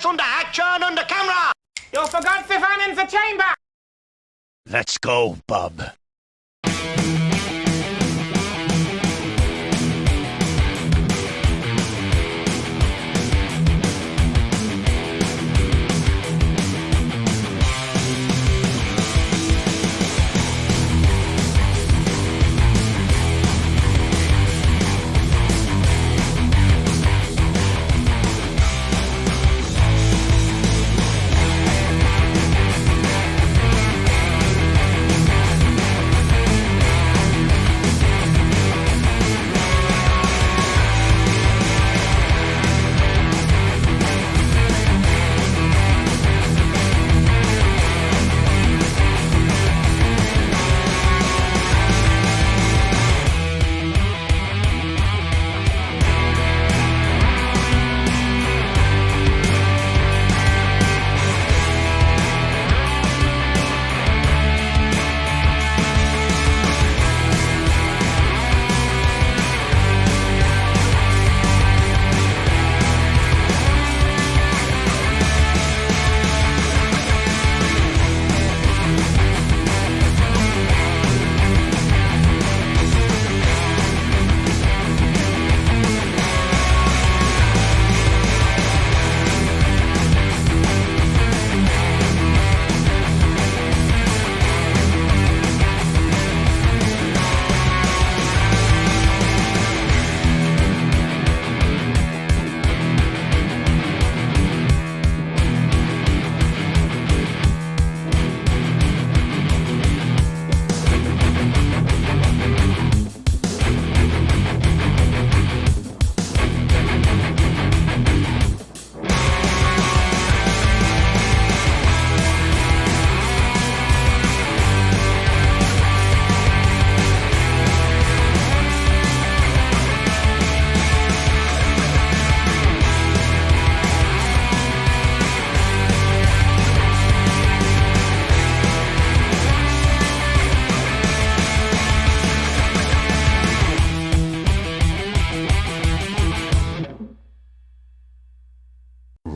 lights und Action und camera! You forgot the fan in the chamber! Let's go, bub.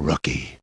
Rookie.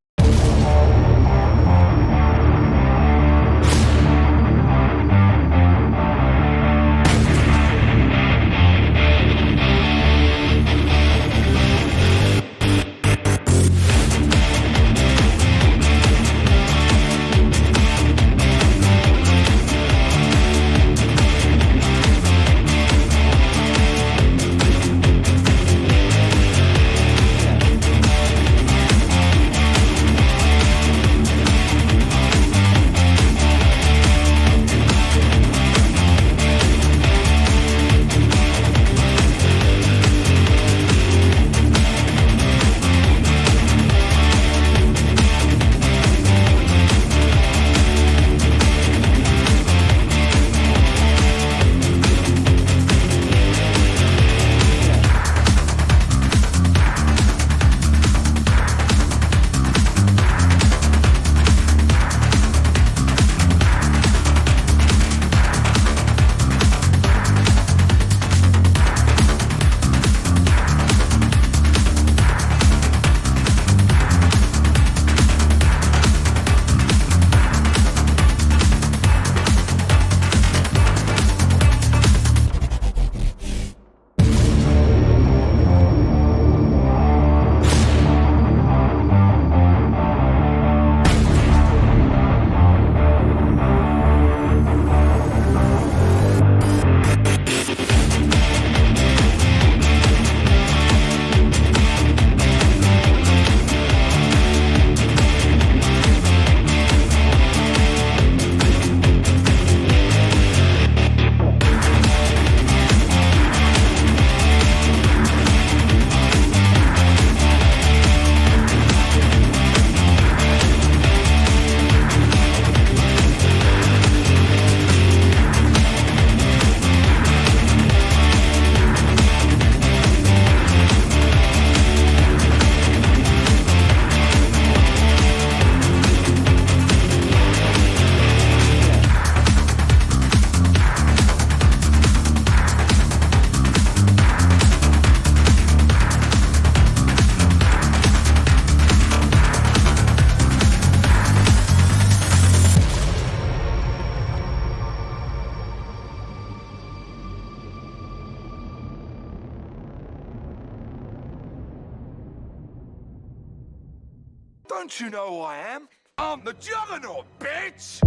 Don't you know who I am? I'm the Juggernaut, bitch!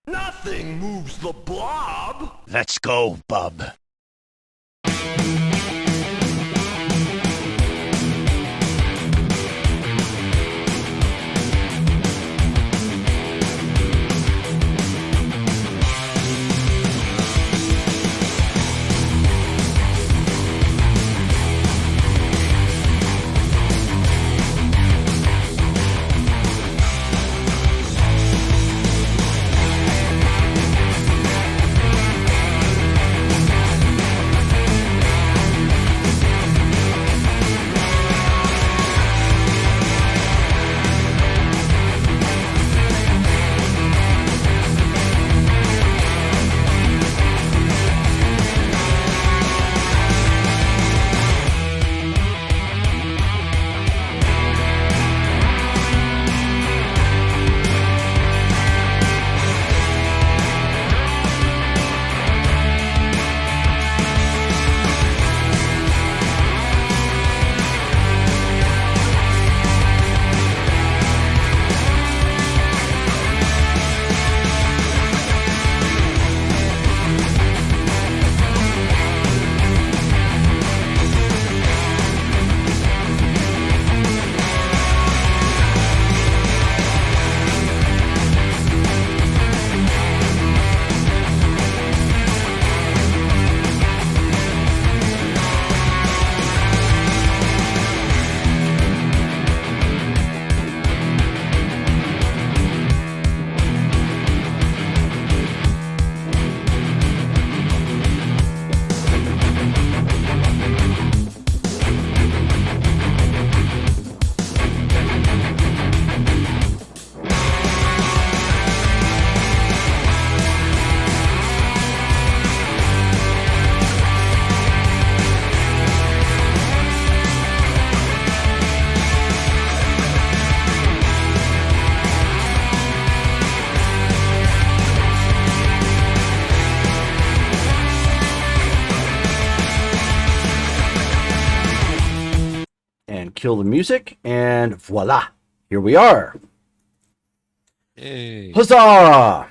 Nothing moves the blob. Let's go, bub. kill the music, and voila, here we are. Yay. Huzzah!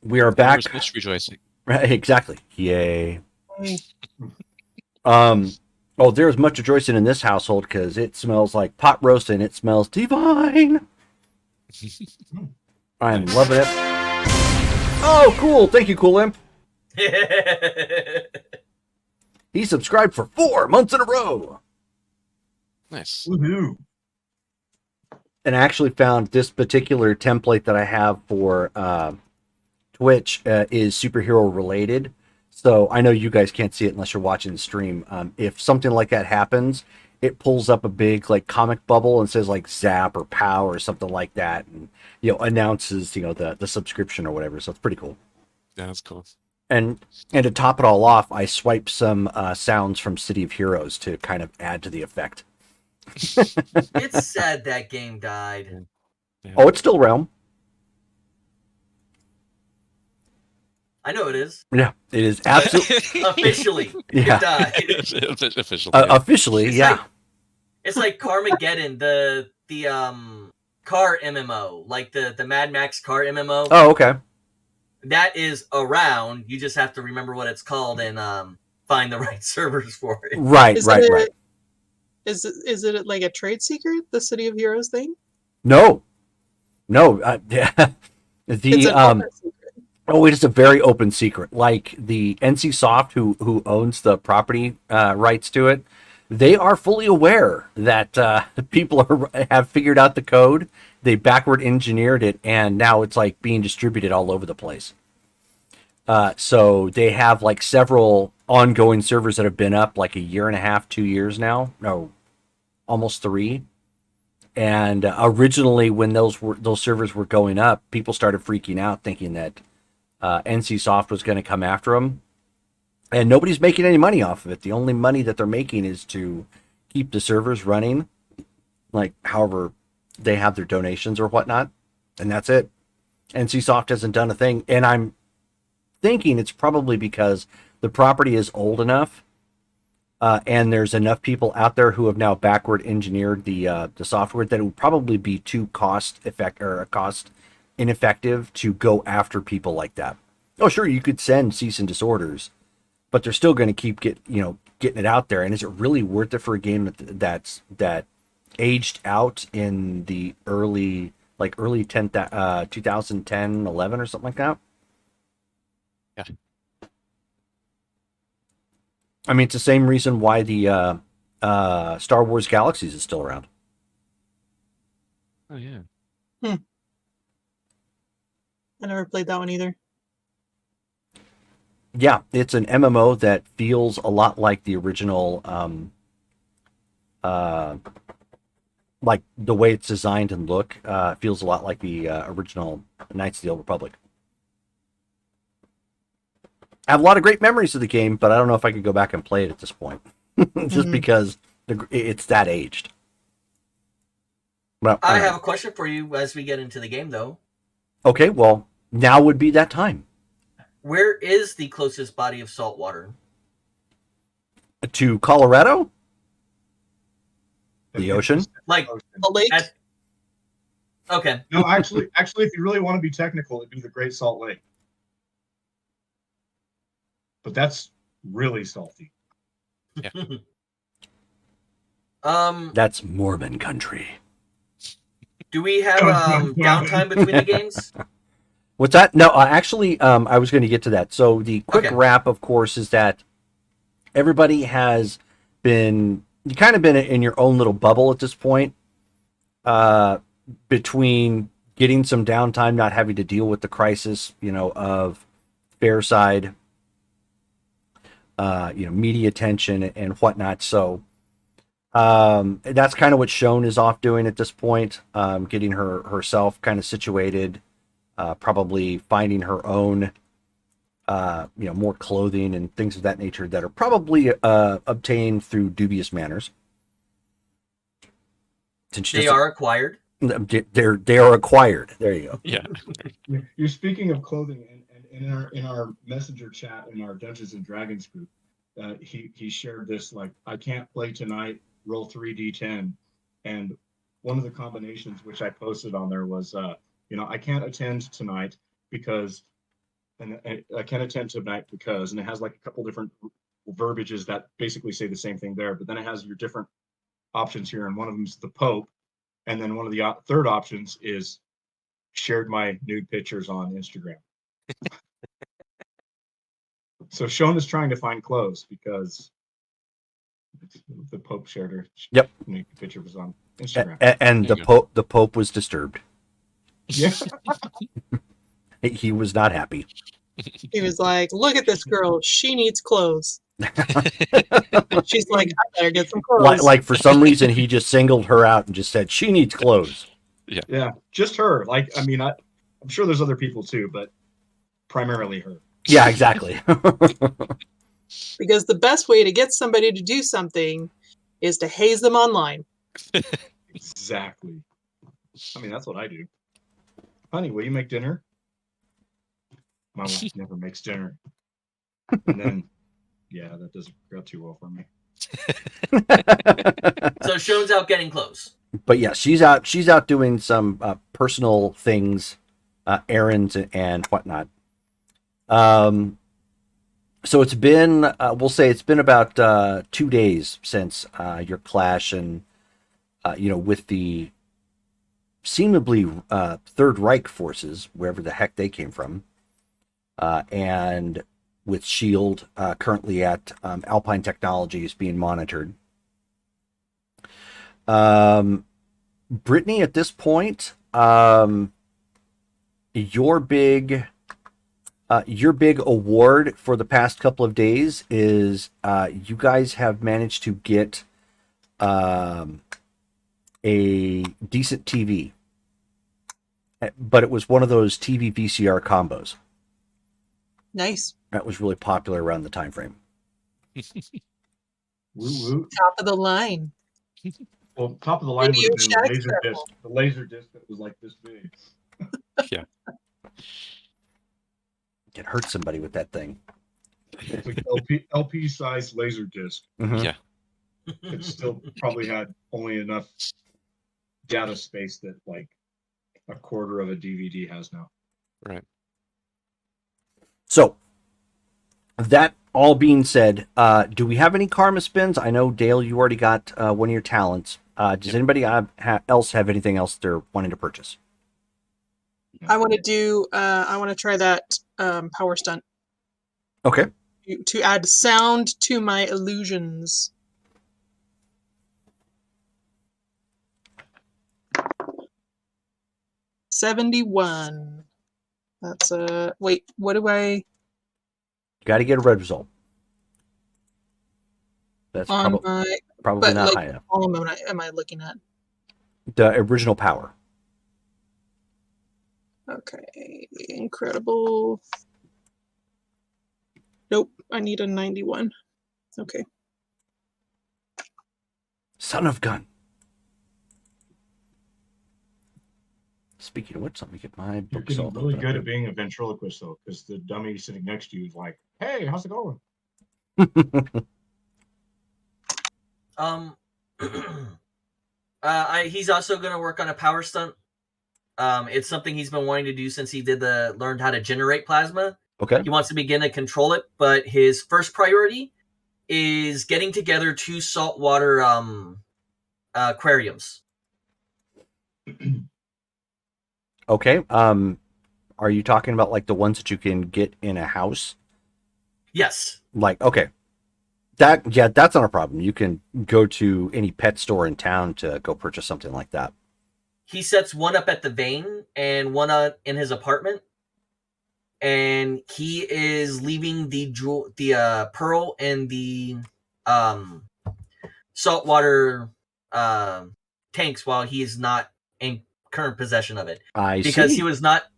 We are back. There's much rejoicing. Right, exactly. Yay. Oh, there's much rejoicing in this household because it smells like pot roast and it smells divine. I'm loving it. Oh, cool. Thank you, Cool Imp. He subscribed for 4 months in a row. Nice. Woohoo! And I actually found this particular template that I have for Twitch is superhero related. So I know you guys can't see it unless you're watching the stream. If something like that happens, it pulls up a big like comic bubble and says like Zap or Pow or something like that, and announces the subscription or whatever. So it's pretty cool. Yeah, that's cool. And to top it all off, I swiped some sounds from City of Heroes to kind of add to the effect. It's sad that game died. Yeah. Oh, it's still around. I know it is. Yeah, it is absolutely Officially, Yeah. it died. Officially. officially. It's Yeah, like- It's like Carmageddon, the car MMO, like the Mad Max car MMO. Oh, okay. That is around. You just have to remember what it's called and find the right servers for it. Right. Is it like a trade secret, the City of Heroes thing? No. Yeah. It's The an open secret. Oh, it is a very open secret. Like the NC Soft, who owns the property rights to it, they are fully aware that people have figured out the code. They backward engineered it, and now it's like being distributed all over the place. So they have like several ongoing servers that have been up like a year and a half, 2 years now. No, almost 3. And originally, when those servers were going up, people started freaking out, thinking that NC Soft was going to come after them, and nobody's making any money off of it. The only money that they're making is to keep the servers running, like however they have their donations or whatnot, and that's it. NC Soft hasn't done a thing, and I'm thinking it's probably because the property is old enough, and there's enough people out there who have now backward engineered the software that it would probably be too cost ineffective to go after people like that. Oh, sure, you could send cease and desorders, but they're still going to keep getting it out there. And is it really worth it for a game that aged out in the early 2010, 11 or something like that? Yeah. I mean, it's the same reason why the Star Wars Galaxies is still around. Oh yeah. I never played that one either. Yeah, it's an MMO that feels a lot like the original, like the way it's designed and look, feels a lot like the original Knights of the Old Republic. I have a lot of great memories of the game, but I don't know if I could go back and play it at this point, just because it's that aged. Well, I have a question for you as we get into the game, though. Okay, well, now would be that time. Where is the closest body of salt water? To Colorado? The ocean? Like, A lake? okay. No, actually, if you really want to be technical, it'd be the Great Salt Lake. But that's really salty. That's Mormon country. Do we have downtime between the games? What's that? No, actually, I was going to get to that. So the quick wrap, of course, is that everybody has been in your own little bubble at this point, between getting some downtime, not having to deal with the crisis, of Fairside, media attention and whatnot. So that's kind of what Shone is off doing at this point, getting herself kind of situated, probably finding her own, more clothing and things of that nature that are probably obtained through dubious manners. They are acquired. They are acquired. There you go. Yeah. You're speaking of clothing, and in our messenger chat in our Dungeons and Dragons group, he shared this, like, I can't play tonight roll 3d10, and one of the combinations which I posted on there was, I can't attend tonight because, and I can't attend tonight because, and it has like a couple different verbiages that basically say the same thing there, but then it has your different options here, and one of them is the Pope, and then one of the third options is shared my nude pictures on Instagram. So Sean is trying to find clothes because the Pope shared her. Yep. Nude picture was on Instagram. And There the you Pope was disturbed. Yeah. He was not happy. He was like, "Look at this girl. She needs clothes." She's like, "I better get some clothes." Like for some reason, he just singled her out and just said she needs clothes. Yeah, just her. Like, I mean, I'm sure there's other people too, but primarily her. Yeah, exactly. Because the best way to get somebody to do something is to haze them online. Exactly. I mean, that's what I do. Honey, will you make dinner? My wife never makes dinner. And then, yeah, that doesn't go too well for me. So Sean's out getting clothes. But yeah, she's out doing some personal things, errands and whatnot. So it's been, we'll say it's been about 2 days since your clash, and with the seemingly Third Reich forces, wherever the heck they came from, and with Shield currently at Alpine Technologies being monitored. Brittany, at this point, your big award for the past couple of days is you guys have managed to get a decent TV, but it was one of those TV VCR combos. Nice. That was really popular around the time frame. Woo woo. Top of the line. Well, top of the line would have been the Radio laser Shack disc. The laser disc that was like this big. Yeah. It hurt somebody with that thing. It's like LP size laser disc. Mhm. Yeah. It still probably had only enough data space that like a quarter of a DVD has now. Right. So, that all being said, do we have any karma spins? I know, Dale, you already got one of your talents. Does anybody else have anything else they're wanting to purchase? I want to do. I want to try that power stunt Okay. to add sound to my illusions. $71. That's wait. What do I Got to get a red result. That's on my? probably But not like, high enough. what column am I looking at? The original power. Okay, incredible. Nope, I need a 91. Okay. Son of gun. Speaking of which, let me get my You're books all getting really open good up at being a ventriloquist though, because the dummy sitting next to you is like, "Hey, how's it going?" He's also going to work on a power stunt. It's something he's been wanting to do since he learned how to generate plasma. Okay. He wants to begin to control it, but his first priority is getting together 2 saltwater aquariums. Okay. Are you talking about like the ones that you can get in a house? Yes. Like, okay. That's not a problem. You can go to any pet store in town to go purchase something like that. He sets one up at the Vein and one in his apartment. And he is leaving the pearl and the saltwater tanks while he is not in current possession of it. Because he was not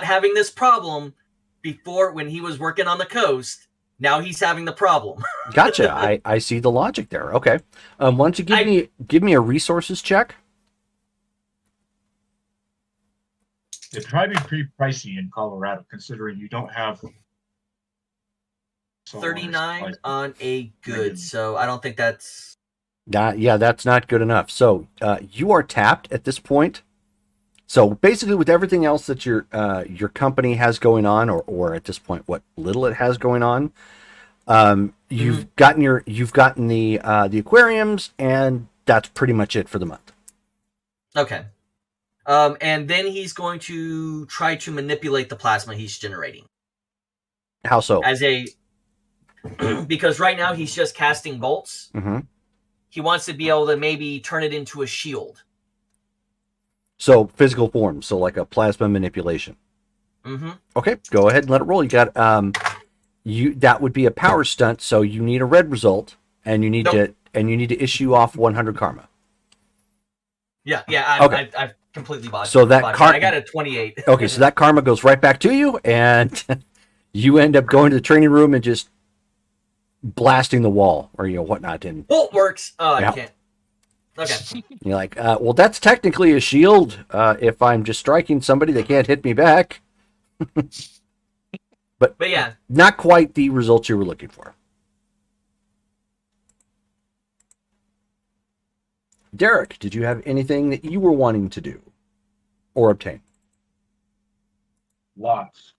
having this problem before when he was working on the coast. Now he's having the problem. Gotcha. I see the logic there. Okay. Why don't you give me a resources check? It'd probably be pretty pricey in Colorado, considering you don't have 39 on a good, so I don't think that's Yeah, that's not good enough. So you are tapped at this point. So basically, with everything else that your company has going on, or at this point, what little it has going on, you've gotten the aquariums, and that's pretty much it for the month. Okay. And then he's going to try to manipulate the plasma he's generating. How so? Because right now he's just casting bolts. Mm-hmm. He wants to be able to maybe turn it into a shield. So physical form, so like a plasma manipulation. Mm-hmm. Okay, go ahead and let it roll. You got that would be a power stunt, so you need a red result, and you need to issue off 100 karma. Yeah, I've completely bought. So that I got a 28. Okay, so that karma goes right back to you, and you end up going to the training room and just blasting the wall or whatnot. And bolt works. I can't. Okay. You're like, well, that's technically a shield. If I'm just striking somebody, they can't hit me back. but yeah, not quite the results you were looking for. Derek, did you have anything that you were wanting to do or obtain? Lots,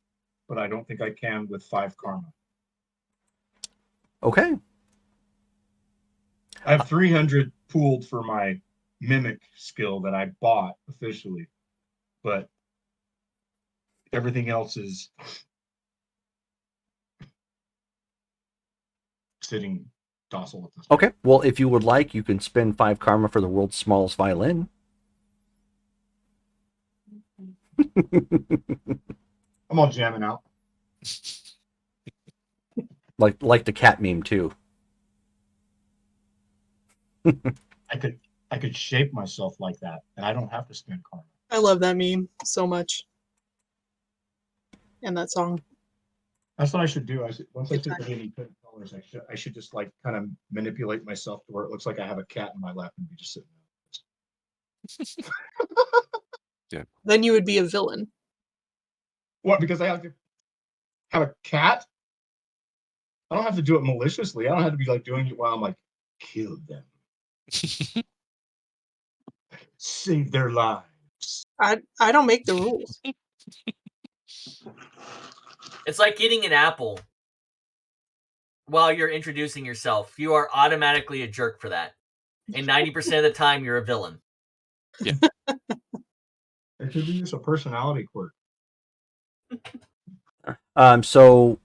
but I don't think I can with 5 karma. Okay. I have 300 pooled for my mimic skill that I bought officially, but everything else is sitting docile at this point. Okay. Well, if you would like, you can spend 5 karma for the world's smallest violin. I'm all jamming out. like the cat meme too. I could shape myself like that, and I don't have to spend karma. I love that meme so much. And that song. That's what I should do. Once I see any good colors, I should just like kind of manipulate myself to where it looks like I have a cat in my lap and be just sitting there. Yeah. Then you would be a villain. What? Because I have to have a cat? I don't have to do it maliciously. I don't have to be like doing it while I'm like, kill them. Save their lives. I don't make the rules. It's like eating an apple while you're introducing yourself. You are automatically a jerk for that. And 90% of the time, you're a villain. Yeah. It could be just a personality quirk. So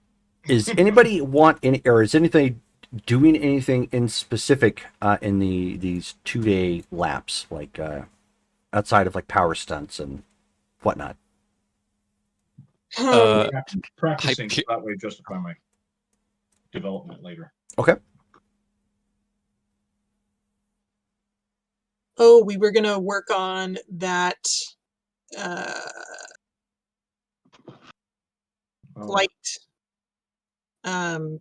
is anybody is anything doing anything in specific in these 2-day laps, like outside of like power stunts and whatnot? Practicing so that way justify my development later. Okay. Oh, we were gonna work on that light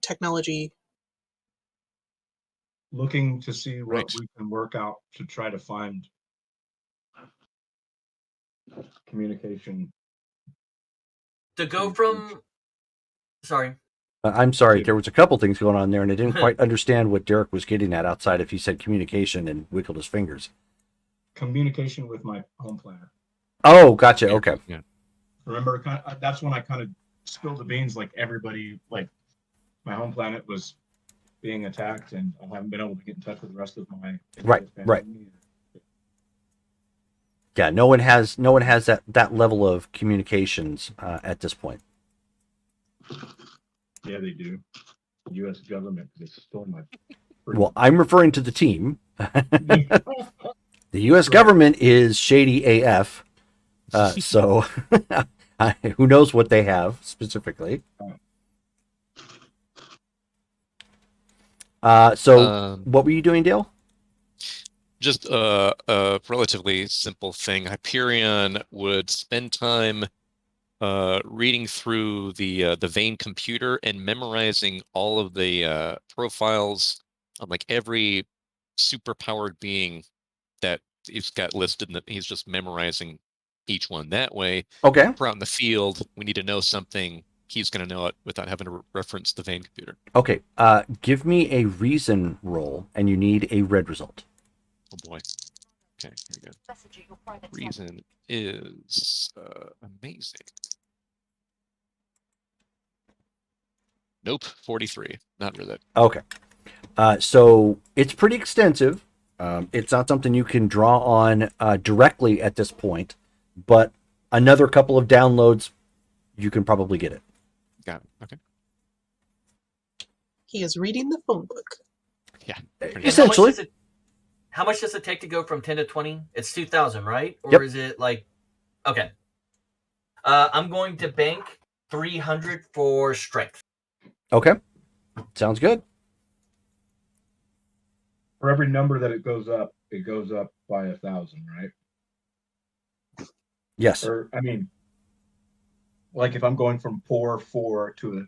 technology. Looking to see what we can work out to try to find communication. To go from... Sorry. I'm sorry, there was a couple things going on there, and I didn't quite understand what Derek was getting at outside if he said communication and wiggled his fingers. Communication with my home planet. Oh, gotcha. Okay. Yeah. Remember, that's when I kind of spilled the beans. Like everybody, like my home planet was being attacked, and I haven't been able to get in touch with the rest of my right. Yeah, no one has that level of communications at this point. Yeah, they do. The U.S. government, they stole my. Well, I'm referring to the team. The U.S. government is shady AF, so who knows what they have specifically. So what were you doing, Dale? Just a relatively simple thing. Hyperion would spend time reading through the Vane computer and memorizing all of the profiles on like every superpowered being that he's got listed. He's just memorizing each one that way. Okay. If we're out in the field, we need to know something he's going to know it without having to reference the vein computer. Okay. Give me a reason roll, and you need a red result. Oh boy. Okay, here we go. Reason is amazing. Nope, 43. Not really. Okay. So it's pretty extensive. It's not something you can draw on directly at this point, but another couple of downloads, you can probably get it. Got it. Okay. He is reading the phone book. Yeah. Essentially. How much does it take to go from 10 to 20? It's 2,000, right? Or Yep. is it like... Okay. I'm going to bank 300 for strength. Okay. Sounds good. For every number that it goes up by 1,000, right? Yes. Or, I mean, like if I'm going from poor 4 to a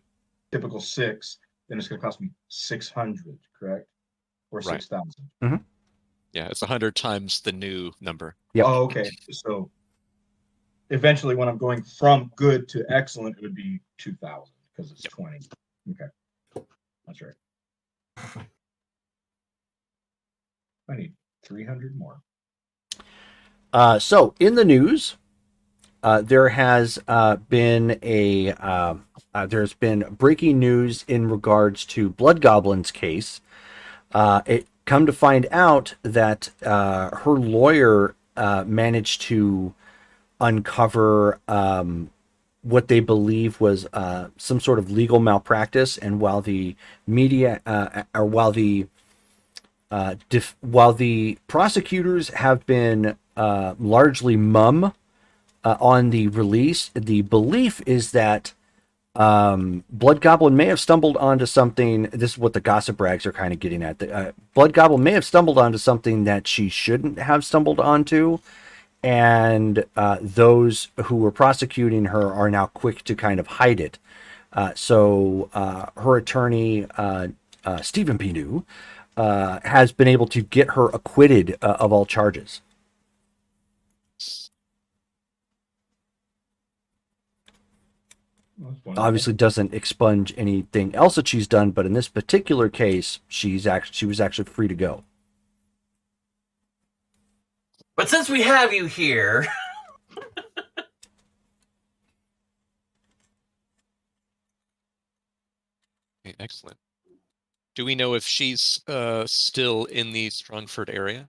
typical 6, then it's going to cost me 600, correct? Or Right. 6,000. Mm-hmm. Yeah, it's 100 times the new number. Yep. Oh, okay. So eventually when I'm going from good to excellent, it would be 2,000 because it's 20. Okay. That's right. I need 300 more. So in the news, there has been there's been breaking news in regards to Blood Goblin's case. It come to find out that her lawyer managed to uncover what they believe was some sort of legal malpractice, and while the media or while the prosecutors have been largely mum on the release, the belief is that Blood Goblin may have stumbled onto something. This is what the gossip rags are kind of getting at. Blood Goblin may have stumbled onto something that she shouldn't have stumbled onto, and those who were prosecuting her are now quick to kind of hide it. So her attorney, Stephen Pinu, has been able to get her acquitted of all charges. Obviously doesn't expunge anything else that she's done, but in this particular case, she was actually free to go. But since we have you here... Okay, excellent. Do we know if she's still in the Strongford area?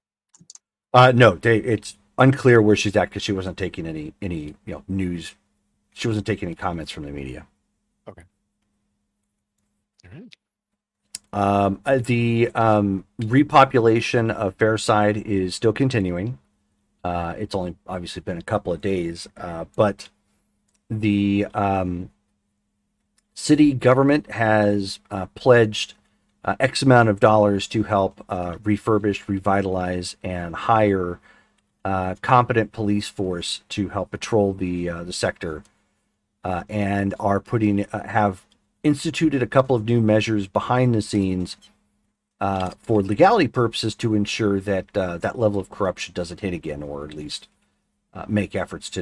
No, it's unclear where she's at because she wasn't taking any news. She wasn't taking any comments from the media. Okay. All right. The repopulation of Fairside is still continuing. It's only obviously been a couple of days, but the city government has pledged X amount of dollars to help refurbish, revitalize, and hire competent police force to help patrol the sector, and are have instituted a couple of new measures behind the scenes for legality purposes to ensure that that level of corruption doesn't hit again, or at least make efforts to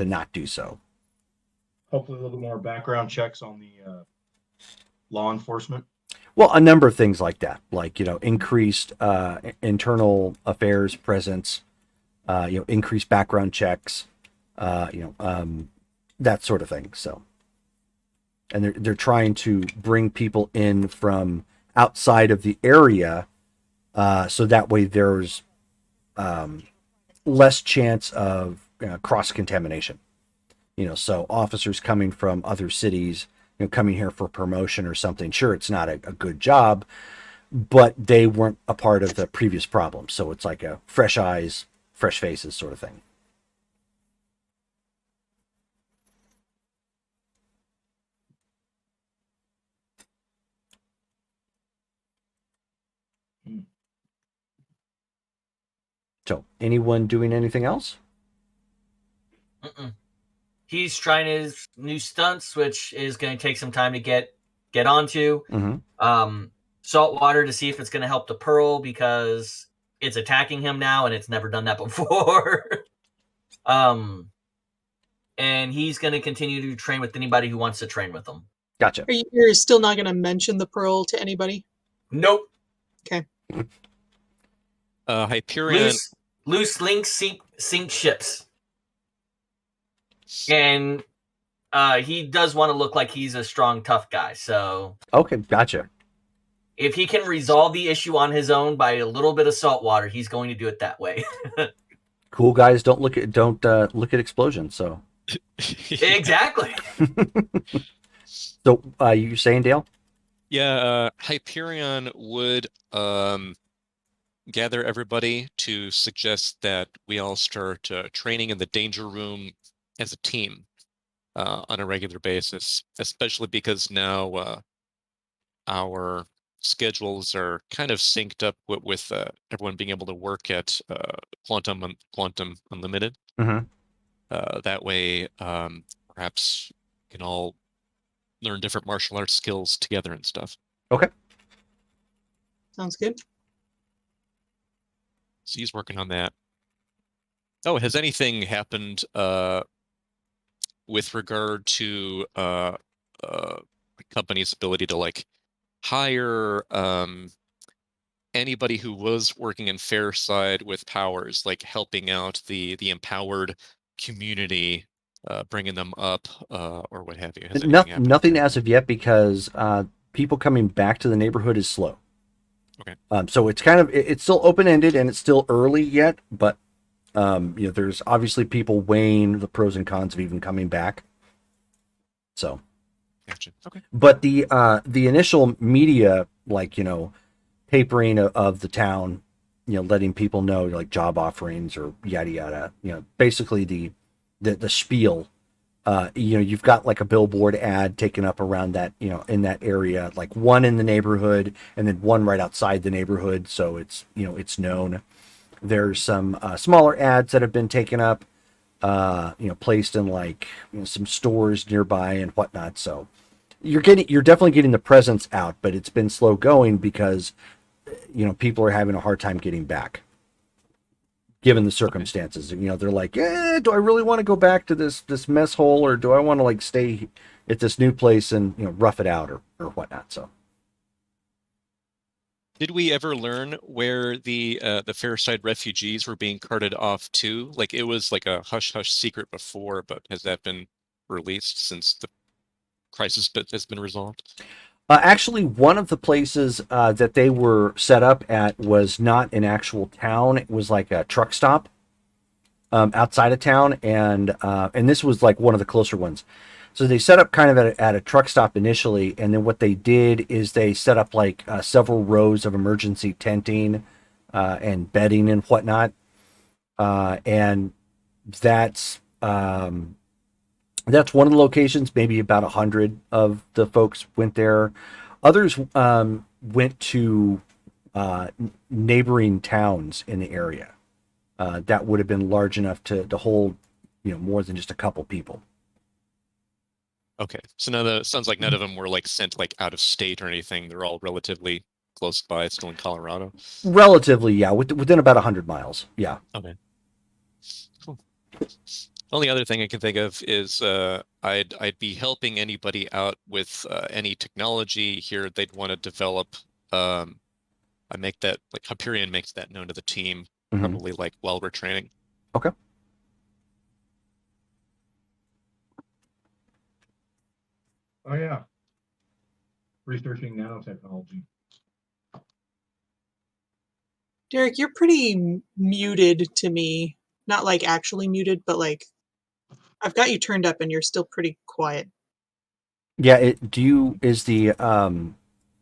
not do so. Hopefully a little more background checks on the law enforcement. Well, a number of things like that, like increased internal affairs presence, increased background checks, that sort of thing. So, and they're trying to bring people in from outside of the area, so that way there's less chance of cross contamination. So officers coming from other cities, coming here for promotion or something. Sure, it's not a good job, but they weren't a part of the previous problem. So it's like a fresh eyes, fresh faces sort of thing. So, anyone doing anything else? He's trying his new stunts, which is going to take some time to get onto. Mm-hmm. Salt water to see if it's going to help the pearl, because it's attacking him now and it's never done that before. and he's going to continue to train with anybody who wants to train with him. Gotcha. You're still not going to mention the pearl to anybody? Nope. Okay. Hyperion. Loose links sink ships. And he does want to look like he's a strong, tough guy. So okay, gotcha. If he can resolve the issue on his own by a little bit of salt water, he's going to do it that way. Cool guys don't look at explosions. So exactly. So you saying, Dale? Yeah, Hyperion would gather everybody to suggest that we all start training in the danger room as a team on a regular basis, especially because now our schedules are kind of synced up with everyone being able to work at Quantum Unlimited. Mm-hmm. That way, perhaps we can all learn different martial arts skills together and stuff. Okay. Sounds good. So he's working on that. Oh, has anything happened with regard to a company's ability to like hire anybody who was working in Fairside with powers, like helping out the empowered community, bringing them up or what have you? Has nothing as of yet, because people coming back to the neighborhood is slow. Okay. So it's kind of it's still open-ended and it's still early yet, but there's obviously people weighing the pros and cons of even coming back. So. Gotcha. Okay. But the initial media, like, papering of the town, letting people know, like, job offerings or yada yada, basically the spiel. You've got like a billboard ad taken up around that, in that area, like one in the neighborhood and then one right outside the neighborhood, so it's it's known. There's some smaller ads that have been taken up, placed in like some stores nearby and whatnot. So you're definitely getting the presence out, but it's been slow going because people are having a hard time getting back, given the circumstances. Okay. They're like, do I really want to go back to this mess hole, or do I want to like stay at this new place and rough it out or whatnot? So. Did we ever learn where the Fairside refugees were being carted off to? Like, it was like a hush-hush secret before, but has that been released since the crisis has been resolved? Actually, one of the places that they were set up at was not an actual town. It was like a truck stop outside of town, and this was like one of the closer ones. So they set up kind of at a truck stop initially, and then what they did is they set up like several rows of emergency tenting and bedding and whatnot, and that's one of the locations. Maybe about 100 of the folks went there. Others went to neighboring towns in the area that would have been large enough to hold more than just a couple people. Okay, so sounds like none of them were like sent like out of state or anything. They're all relatively close by, still in Colorado. Relatively, yeah, within about 100 miles. Yeah. Okay. Cool. Only other thing I can think of is I'd be helping anybody out with any technology here they'd want to develop. I make that, like, Hyperion makes that known to the team, probably like while we're training. Okay. Oh yeah. Researching nanotechnology. Derek, you're pretty muted to me. Not like actually muted, but like I've got you turned up and you're still pretty quiet. Yeah, is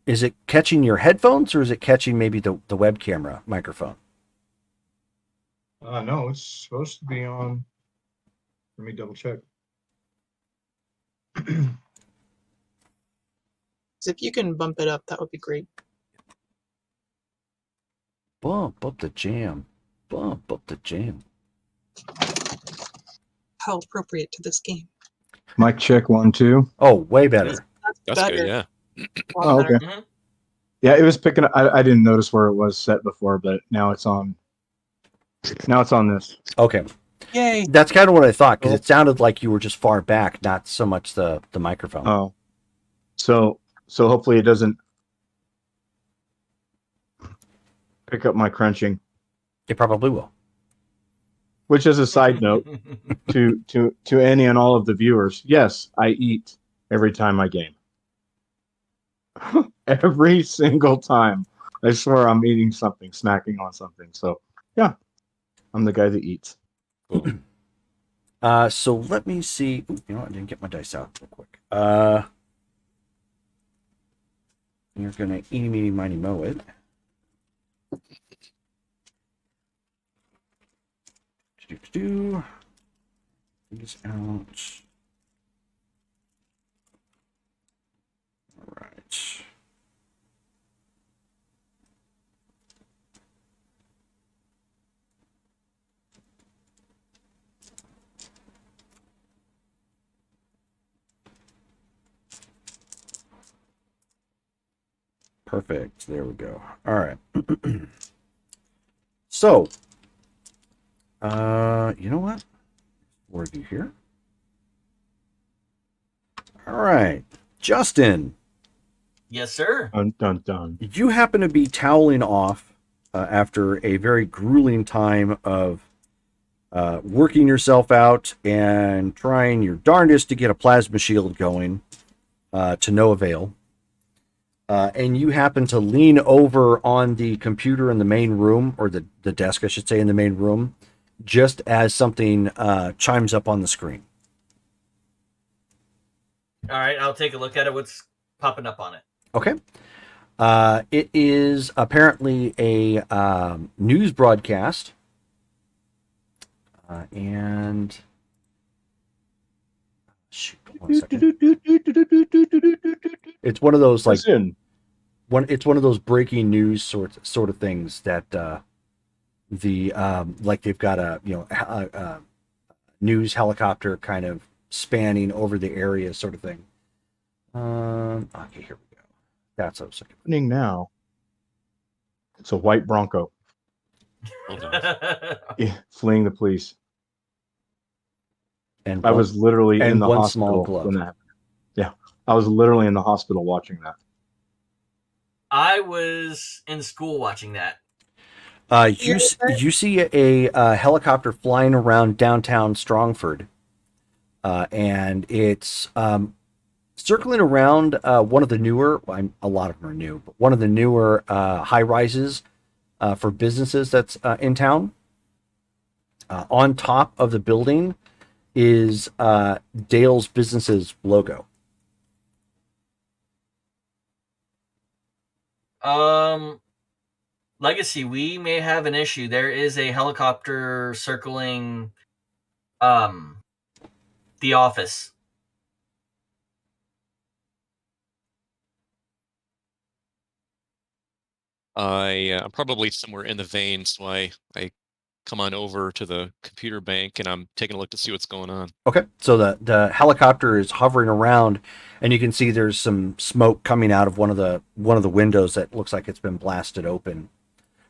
it catching your headphones, or is it catching maybe the web camera microphone? No, it's supposed to be on. Let me double check. So if you can bump it up, that would be great. Bump up the jam. Bump up the jam. How appropriate to this game. Mic check 1 2. Oh, way better. That's better. good, yeah. Oh, okay. Mm-hmm. Yeah, it was picking up. I didn't notice where it was set before, but now it's on. Now it's on this. Okay. Yay. That's kind of what I thought, because it sounded like you were just far back, not so much the microphone. Oh, so hopefully it doesn't pick up my crunching. It probably will. Which is a side note to any and all of the viewers. Yes, I eat every time I game. Every single time. I swear I'm eating something, snacking on something. So yeah, I'm the guy that eats. Cool. So let me see. Ooh, you know what? I didn't get my dice out real quick. You're gonna eeny meeny miny moe it. Do this out. All right. Perfect. There we go. All right. So, you know what? More of you here. All right, Justin. Yes, sir. Dun dun dun. You happen to be toweling off after a very grueling time of working yourself out and trying your darndest to get a plasma shield going to no avail. And you happen to lean over on the computer in the main room, or the desk, I should say, in the main room, just as something chimes up on the screen. All right, I'll take a look at it. What's popping up on it? Okay. It is apparently a news broadcast. And shoot, 1 second. It's one of those like it's one of those breaking news sort of things that like they've got a news helicopter kind of spanning over the area sort of thing. Okay, here we go. That's what I was looking for. Happening now. It's a white Bronco. Yeah, fleeing the police. And I was literally in the one hospital small glove. when that happened. Yeah, I was literally in the hospital watching that. I was in school watching that. You see a helicopter flying around downtown Strongford, and it's circling around one of the newer. A lot of them are new, but one of the newer high rises for businesses that's in town. On top of the building is Dale's Businesses logo. Legacy, we may have an issue. There is a helicopter circling the office. I'm probably somewhere in the vein, so I come on over to the computer bank and I'm taking a look to see what's going on. Okay, so the helicopter is hovering around, and you can see there's some smoke coming out of one of the windows that looks like it's been blasted open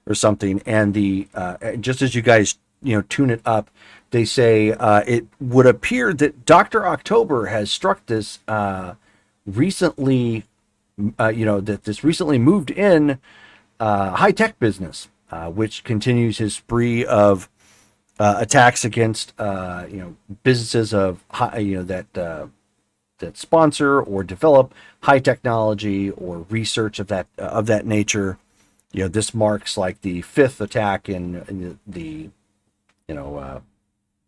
or something. And the just as you guys tune it up, they say it would appear that Dr. October has struck this recently, that this recently moved in high-tech business, which continues his spree of attacks against businesses of that sponsor or develop high technology or research of that nature. This marks like the 5th attack in the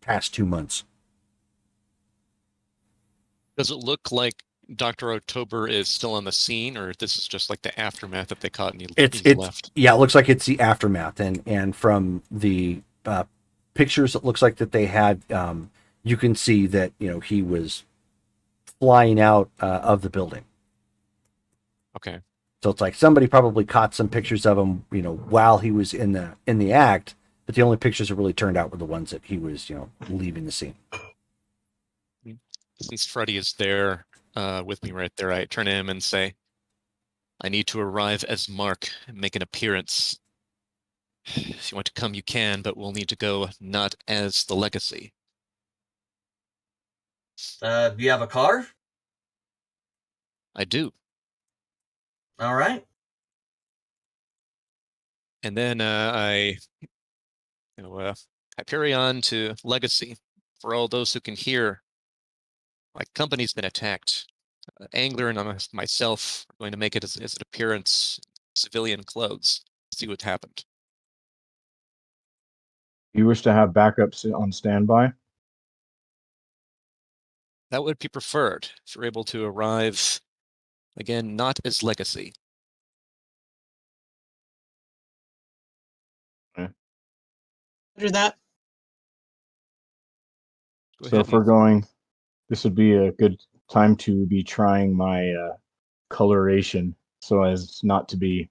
past 2 months. Does it look like Dr. October is still on the scene, or this is just like the aftermath that they caught and he left? Yeah, it looks like it's the aftermath, and from the pictures it looks like that they had, you can see that he was flying out of the building. Okay. So it's like somebody probably caught some pictures of him, while he was in the act, but the only pictures that really turned out were the ones that he was, leaving the scene. Since Freddy is there with me right there, I turn to him and say, I need to arrive as Mark and make an appearance If you want to come, you can, but we'll need to go not as the Legacy. Do you have a car? I do. All right. And then I Hyperion to Legacy. For all those who can hear, my company's been attacked. Angler and myself are going to make it as an appearance in civilian clothes. See what happened. You wish to have backups on standby? That would be preferred if you're able to arrive, again, not as Legacy. Roger that. So if we're going, this would be a good time to be trying my coloration so as not to be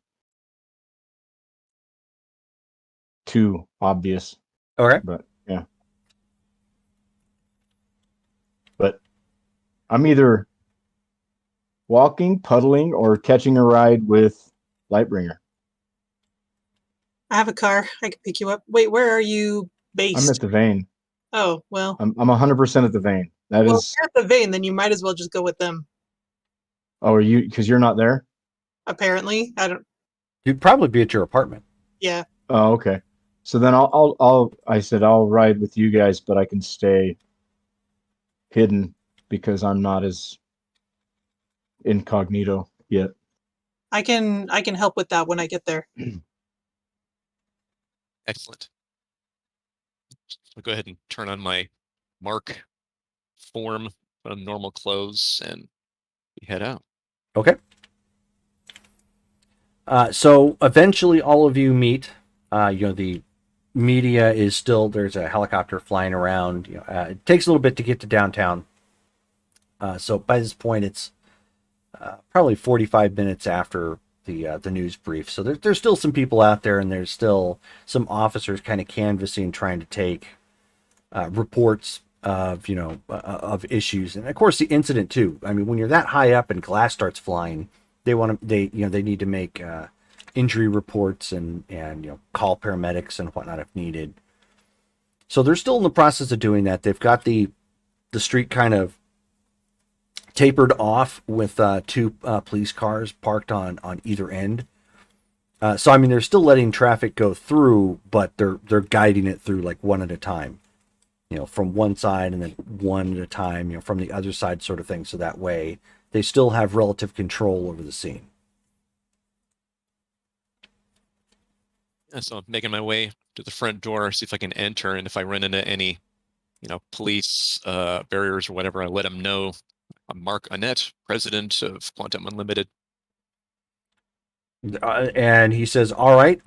too obvious. Okay. But yeah. But I'm either walking, puddling, or catching a ride with Lightbringer. I have a car. I can pick you up. Wait, where are you based? I'm at the vein. Oh, well. I'm 100% at the vein. That Well, is. if you're at the vein, then you might as well just go with them. Oh, are you? Because you're not there. Apparently, I don't. You'd probably be at your apartment. Yeah. Oh, okay. So then I said I'll ride with you guys, but I can stay hidden because I'm not as incognito yet. I can help with that when I get there. Excellent. I'll go ahead and turn on my mark form, put on normal clothes, and we head out. Okay. So eventually all of you meet. The media is still, there's a helicopter flying around. It takes a little bit to get to downtown. So by this point, it's probably 45 minutes after the news brief. So there's still some people out there, and there's still some officers kind of canvassing, trying to take reports of of issues, and of course the incident too. I mean, when you're that high up and glass starts flying, they need to make injury reports and call paramedics and whatnot if needed. So they're still in the process of doing that. They've got the street kind of tapered off with two police cars parked on either end. So I mean, they're still letting traffic go through, but they're guiding it through like one at a time. From one side and then one at a time, from the other side, sort of thing. So that way they still have relative control over the scene. So I'm making my way to the front door, see if I can enter, and if I run into any, police barriers or whatever, I let them know. I'm Mark Annette, president of Quantum Unlimited. And he says, all right,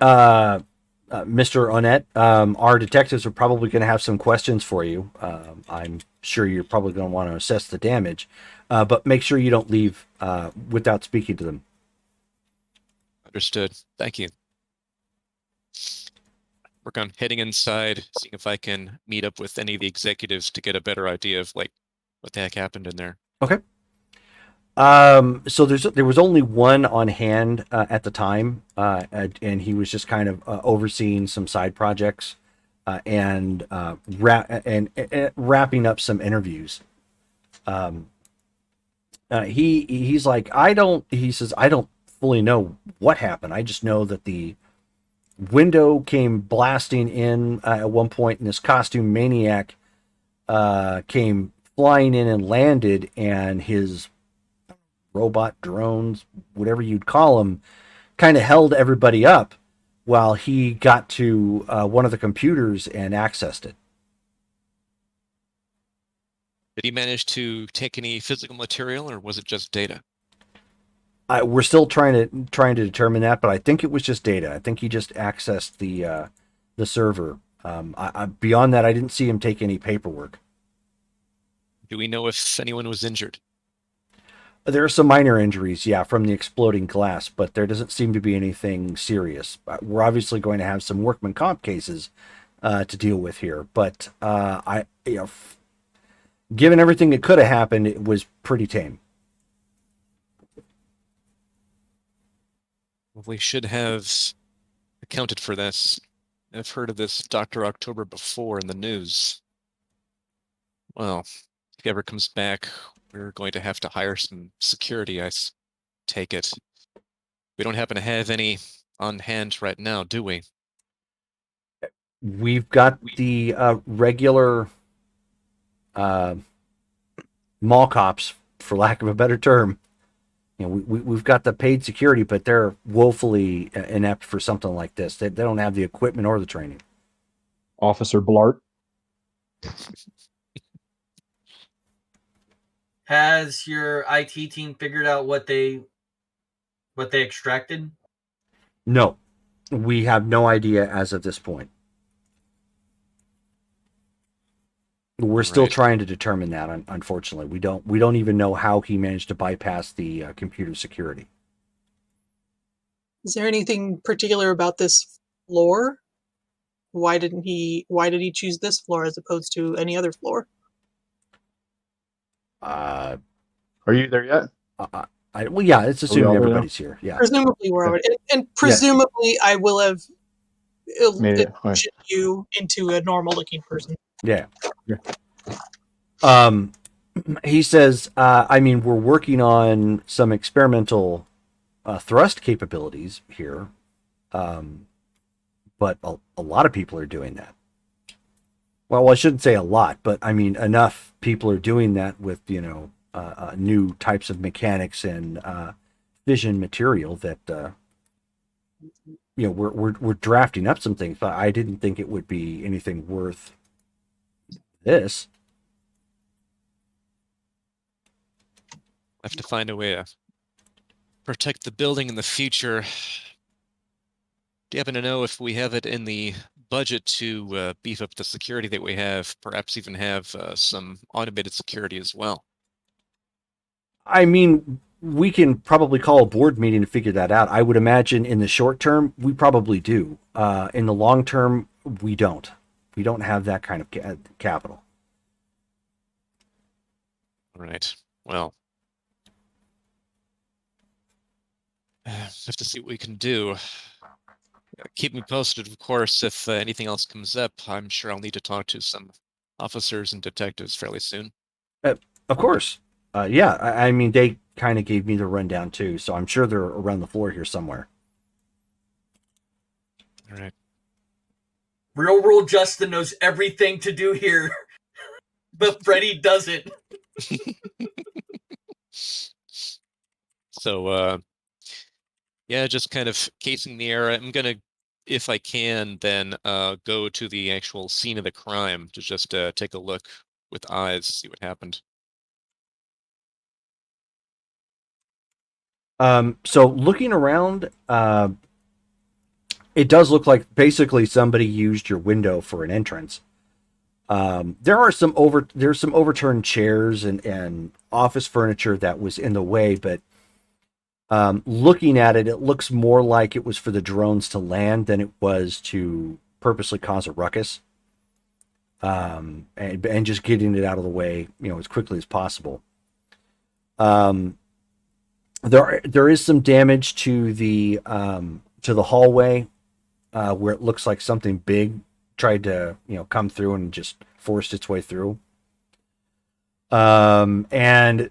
Mr. Annette, our detectives are probably going to have some questions for you. I'm sure you're probably going to want to assess the damage, but make sure you don't leave without speaking to them. Understood. Thank you. Work on heading inside, seeing if I can meet up with any of the executives to get a better idea of what the heck happened in there. Okay. So there was only one on hand at the time, and he was just kind of overseeing some side projects and wrapping up some interviews. He's like, he says, I don't fully know what happened. I just know that the window came blasting in at one point, and this costume maniac came flying in and landed, and his robot drones, whatever you'd call them, kind of held everybody up while he got to one of the computers and accessed it. Did he manage to take any physical material, or was it just data? We're still trying to determine that, but I think it was just data. I think he just accessed the server. Beyond that, I didn't see him take any paperwork. Do we know if anyone was injured? There are some minor injuries, yeah, from the exploding glass, but there doesn't seem to be anything serious. We're obviously going to have some workman comp cases to deal with here, but given everything that could have happened, it was pretty tame. Well, we should have accounted for this. I've heard of this Dr. October before in the news. Well, if he ever comes back, we're going to have to hire some security, take it. We don't happen to have any on hand right now, do we? We've got the regular mall cops, for lack of a better term. You know, we've got the paid security, but they're woefully inept for something like this. They don't have the equipment or the training. Officer Blart. Has your IT team figured out what they extracted? No, we have no idea as of this point. We're still trying to determine that. Unfortunately, we don't even know how he managed to bypass the computer security. Is there anything particular about this floor? Why did he choose this floor as opposed to any other floor? Are you there yet? Well, yeah, it's assuming everybody's here. Yeah, presumably we're already, and presumably I will have Made it. you into a normal looking person. Yeah. He says, I mean, we're working on some experimental thrust capabilities here, but a lot of people are doing that. Well, I shouldn't say a lot, but I mean, enough people are doing that with, new types of mechanics and fission material that, we're drafting up some things, but I didn't think it would be anything worth this. I have to find a way to protect the building in the future. Do you happen to know if we have it in the budget to beef up the security that we have, perhaps even have some automated security as well? I mean, we can probably call a board meeting to figure that out. I would imagine in the short term, we probably do. In the long term, we don't. We don't have that kind of capital. All right. Well, have to see what we can do. Keep me posted, of course, if anything else comes up. I'm sure I'll need to talk to some officers and detectives fairly soon. Of course. Yeah, I mean, they kind of gave me the rundown too, so I'm sure they're around the floor here somewhere. All right. Real world Justin knows everything to do here, but Freddy doesn't. So, yeah, just kind of casing the air. I'm gonna, if I can, then go to the actual scene of the crime to just take a look with eyes, see what happened. So looking around, it does look like basically somebody used your window for an entrance. There's some overturned chairs and office furniture that was in the way, but looking at it, it looks more like it was for the drones to land than it was to purposely cause a ruckus. And just getting it out of the way, as quickly as possible. There is some damage to the hallway, where it looks like something big tried to come through and just forced its way through. And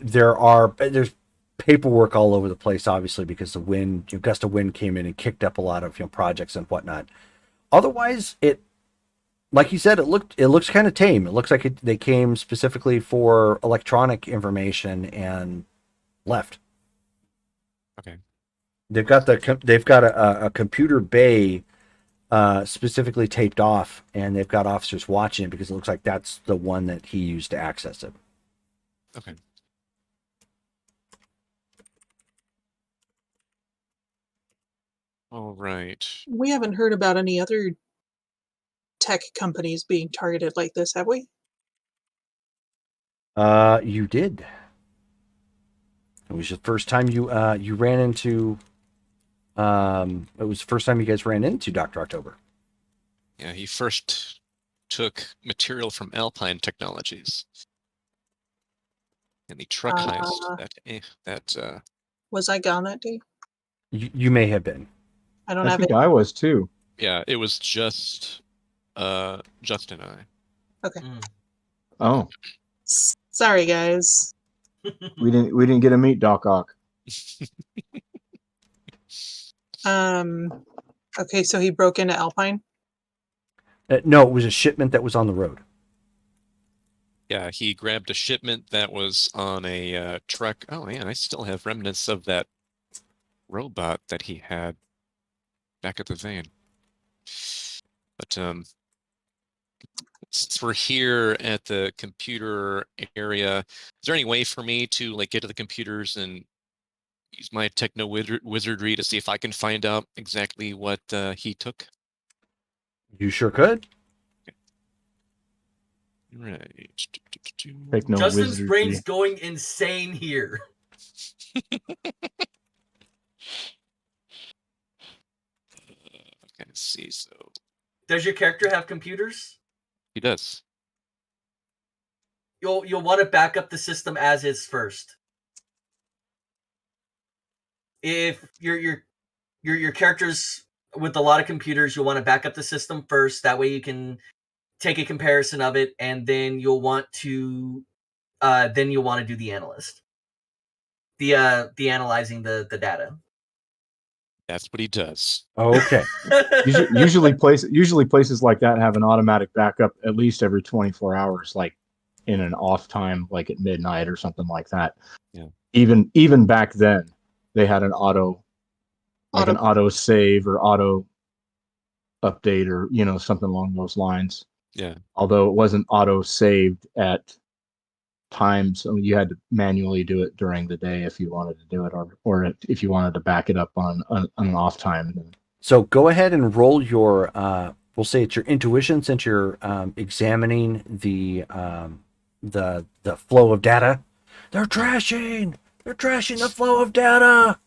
there's paperwork all over the place, obviously, because the wind, gust of wind came in and kicked up a lot of projects and whatnot. Otherwise, like you said, it looks kind of tame. It looks like they came specifically for electronic information and left. Okay. They've got a computer bay specifically taped off, and they've got officers watching it because it looks like that's the one that he used to access it. Okay. All right. We haven't heard about any other tech companies being targeted like this, have we? You did. It was the first time you ran into. It was the first time you guys ran into Dr. October. Yeah, he first took material from Alpine Technologies. And the truck heist was I gone that day? You may have been. I don't I have think it. I was too. Yeah, it was just Justin and I. Okay. Oh, Sorry, guys. we didn't get to meet Doc Ock. Okay, so he broke into Alpine. No, it was a shipment that was on the road. Yeah, he grabbed a shipment that was on a truck. Oh man, I still have remnants of that robot that he had back at the vein. But since we're here at the computer area, is there any way for me to like get to the computers and use my techno wizardry to see if I can find out exactly what he took? You sure could. Right. Take no Justin's wizardry. brain's going insane here. Okay, let's see. So Does your character have computers? he does. You'll want to back up the system as is first. If your character's with a lot of computers, you'll want to back up the system first. That way you can take a comparison of it, and then you'll want to do the analyst. The analyzing the data. That's what he does. Okay. usually places like that have an automatic backup at least every 24 hours, like in an off time, like at midnight or something like that. Yeah. Even back then, they had an auto save or auto update or something along those lines. Yeah. Although it wasn't auto saved at times, so you had to manually do it during the day if you wanted to do it, or if you wanted to back it up on an off time. So go ahead and roll your, we'll say it's your intuition, since you're examining the flow of data. They're trashing the flow of data.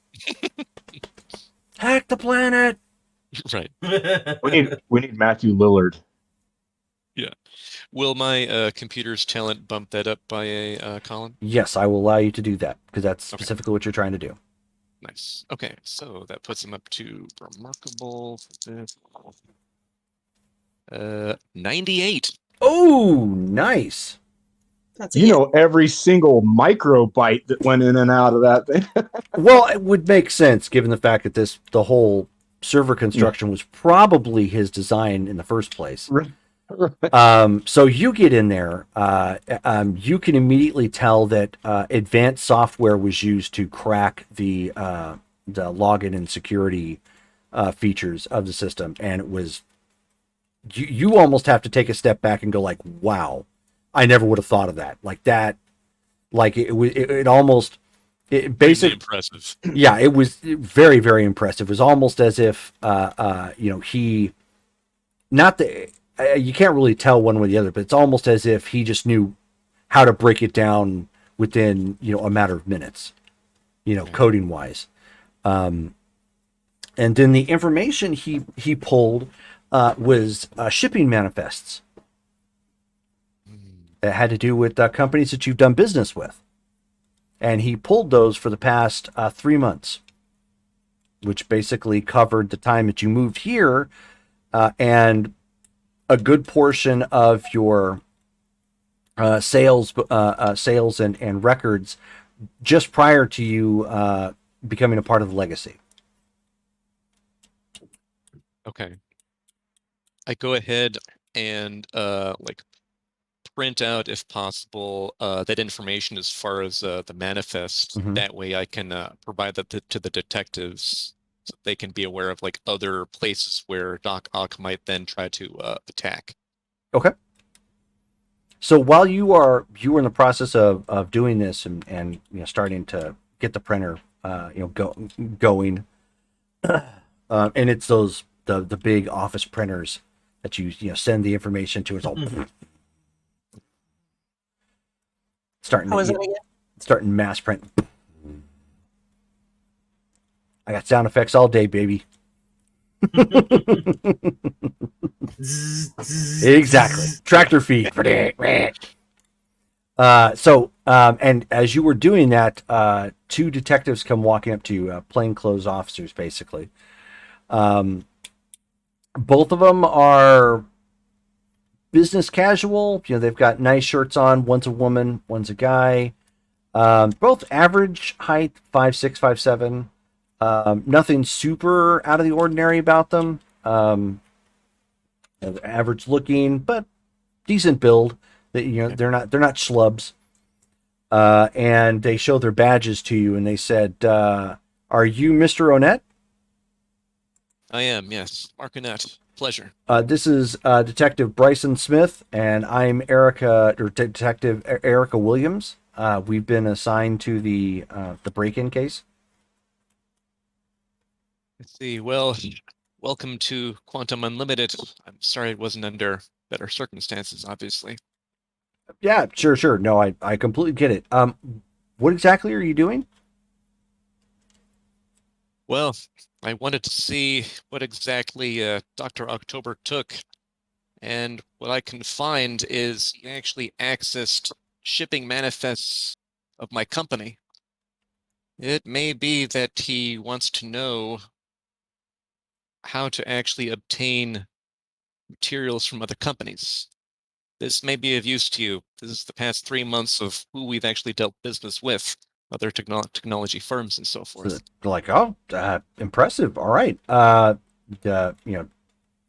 Hack the planet. Right. We need Matthew Lillard. Yeah. Will my computer's talent bump that up by a column? Yes, I will allow you to do that because that's specifically what you're trying to do. Nice. Okay, so that puts him up to remarkable. 98. Oh, nice. That's Every single microbyte that went in and out of that thing. Well, it would make sense given the fact that the whole server construction was probably his design in the first place. So you get in there, you can immediately tell that advanced software was used to crack the login and security features of the system, and it was you almost have to take a step back and go like, wow, I never would have thought of that. Like that, like it almost basically impressive. Yeah, it was very, very impressive. It was almost as if he not the. You can't really tell one way or the other, but it's almost as if he just knew how to break it down within, a matter of minutes, coding wise. And then the information he pulled was shipping manifests that had to do with companies that you've done business with. And he pulled those for the past 3 months, which basically covered the time that you moved here and a good portion of your sales and records just prior to you becoming a part of the legacy. Okay. I go ahead and print out, if possible, that information as far as the manifest. Mm-hmm. That way I can provide that to the detectives so they can be aware of other places where Doc Ock might then try to attack. Okay. So while you were in the process of doing this and starting to get the printer going, and it's those the big office printers that you send the information to. It's all starting mass print. I got sound effects all day, baby. Exactly. Tractor feed. And as you were doing that, 2 detectives come walking up to you, plainclothes officers, basically. Both of them are business casual. They've got nice shirts on. One's a woman, one's a guy. Both average height, 5'6", 5'7". Nothing super out of the ordinary about them. Average looking, but decent build. They're not schlubs. And they show their badges to you, and they said, "Are you Mr. Onett?" I am, yes. Markinette. Pleasure. This is Detective Bryson Smith, and I'm Detective Erica Williams. We've been assigned to the break-in case. Let's see. Well, welcome to Quantum Unlimited. I'm sorry it wasn't under better circumstances, obviously. Yeah, sure. No, I completely get it. What exactly are you doing? Well, I wanted to see what exactly Dr. October took, and what I can find is he actually accessed shipping manifests of my company. It may be that he wants to know how to actually obtain materials from other companies. This may be of use to you. This is the past 3 months of who we've actually dealt business with, other technology firms and so forth. Like, oh, impressive. All right.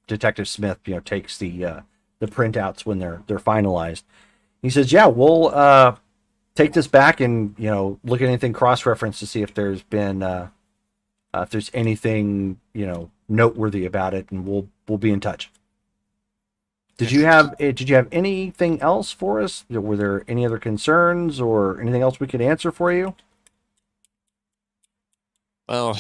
Detective Smith, takes the printouts when they're finalized. He says, "Yeah, we'll take this back and look at anything cross-referenced to see if there's been if there's anything noteworthy about it, and we'll be in touch." Did you have anything else for us? Were there any other concerns or anything else we could answer for you? Well,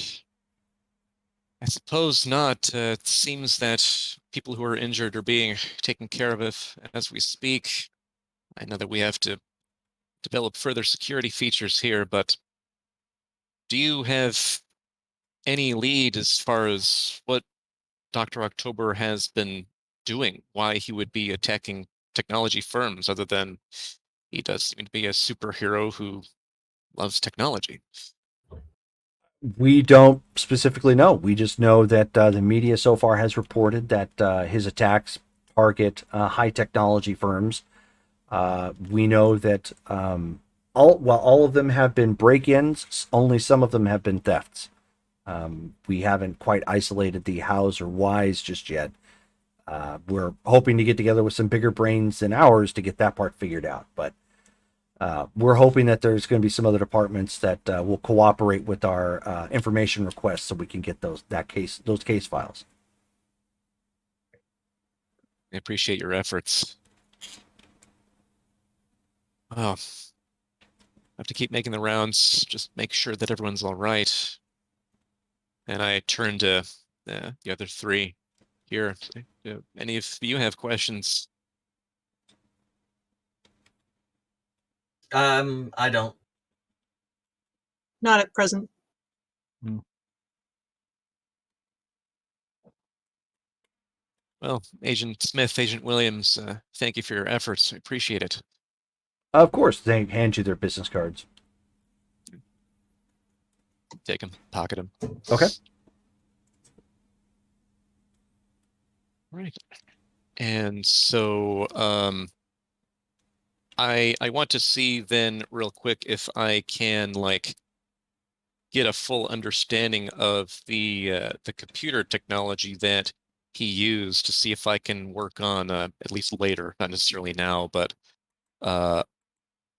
I suppose not. It seems that people who are injured are being taken care of as we speak. I know that we have to develop further security features here, but do you have any lead as far as what Dr. October has been doing, why he would be attacking technology firms, other than he does seem to be a superhero who loves technology? We don't specifically know. We just know that the media so far has reported that his attacks target high technology firms. We know that while all of them have been break-ins, only some of them have been thefts. We haven't quite isolated the hows or whys just yet. We're hoping to get together with some bigger brains than ours to get that part figured out. But we're hoping that there's going to be some other departments that will cooperate with our information requests so we can get those case files. I appreciate your efforts. Oh, I have to keep making the rounds, just make sure that everyone's all right. And I turn to the other three here. Any of you have questions? I don't. Not at present. Well, Agent Smith, Agent Williams, thank you for your efforts. I appreciate it. Of course, they hand you their business cards. Take them, pocket them. Okay. Right. And so I want to see then real quick if I can get a full understanding of the computer technology that he used, to see if I can work on at least later, not necessarily now, but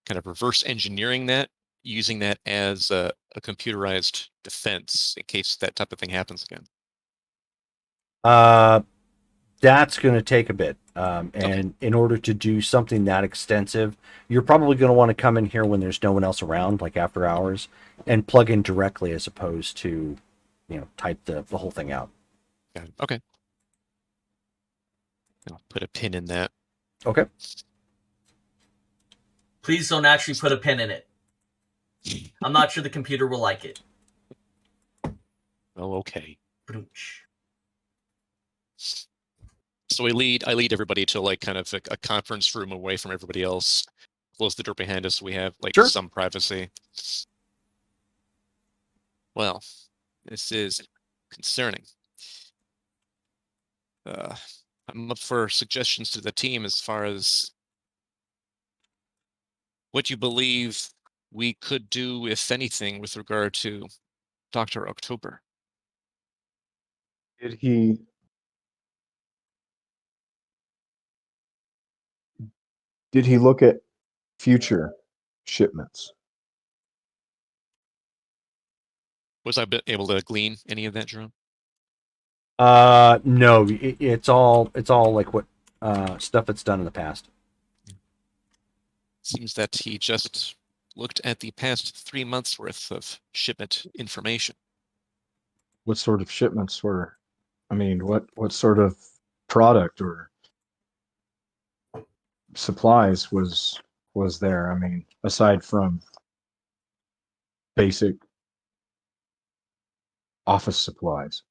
kind of reverse engineering that, using that as a computerized defense in case that type of thing happens again. That's going to take a bit. And in order to do something that extensive, you're probably going to want to come in here when there's no one else around, like after hours, and plug in directly as opposed to, type the whole thing out. Got it. Okay. I'll put a pin in that. Okay. Please don't actually put a pin in it. I'm not sure the computer will like it. Oh, okay. So I lead everybody to kind of a conference room away from everybody else. Close the door behind us so we have Sure. some privacy. Well, this is concerning. I'm up for suggestions to the team as far as what you believe we could do, if anything, with regard to Dr. October. Did he look at future shipments? Was I able to glean any of that, Jerome? No, it's all like what stuff that's done in the past. Seems that he just looked at the past 3 months worth of shipment information. What sort of shipments were? I mean, what sort of product or supplies was there? I mean, aside from basic office supplies,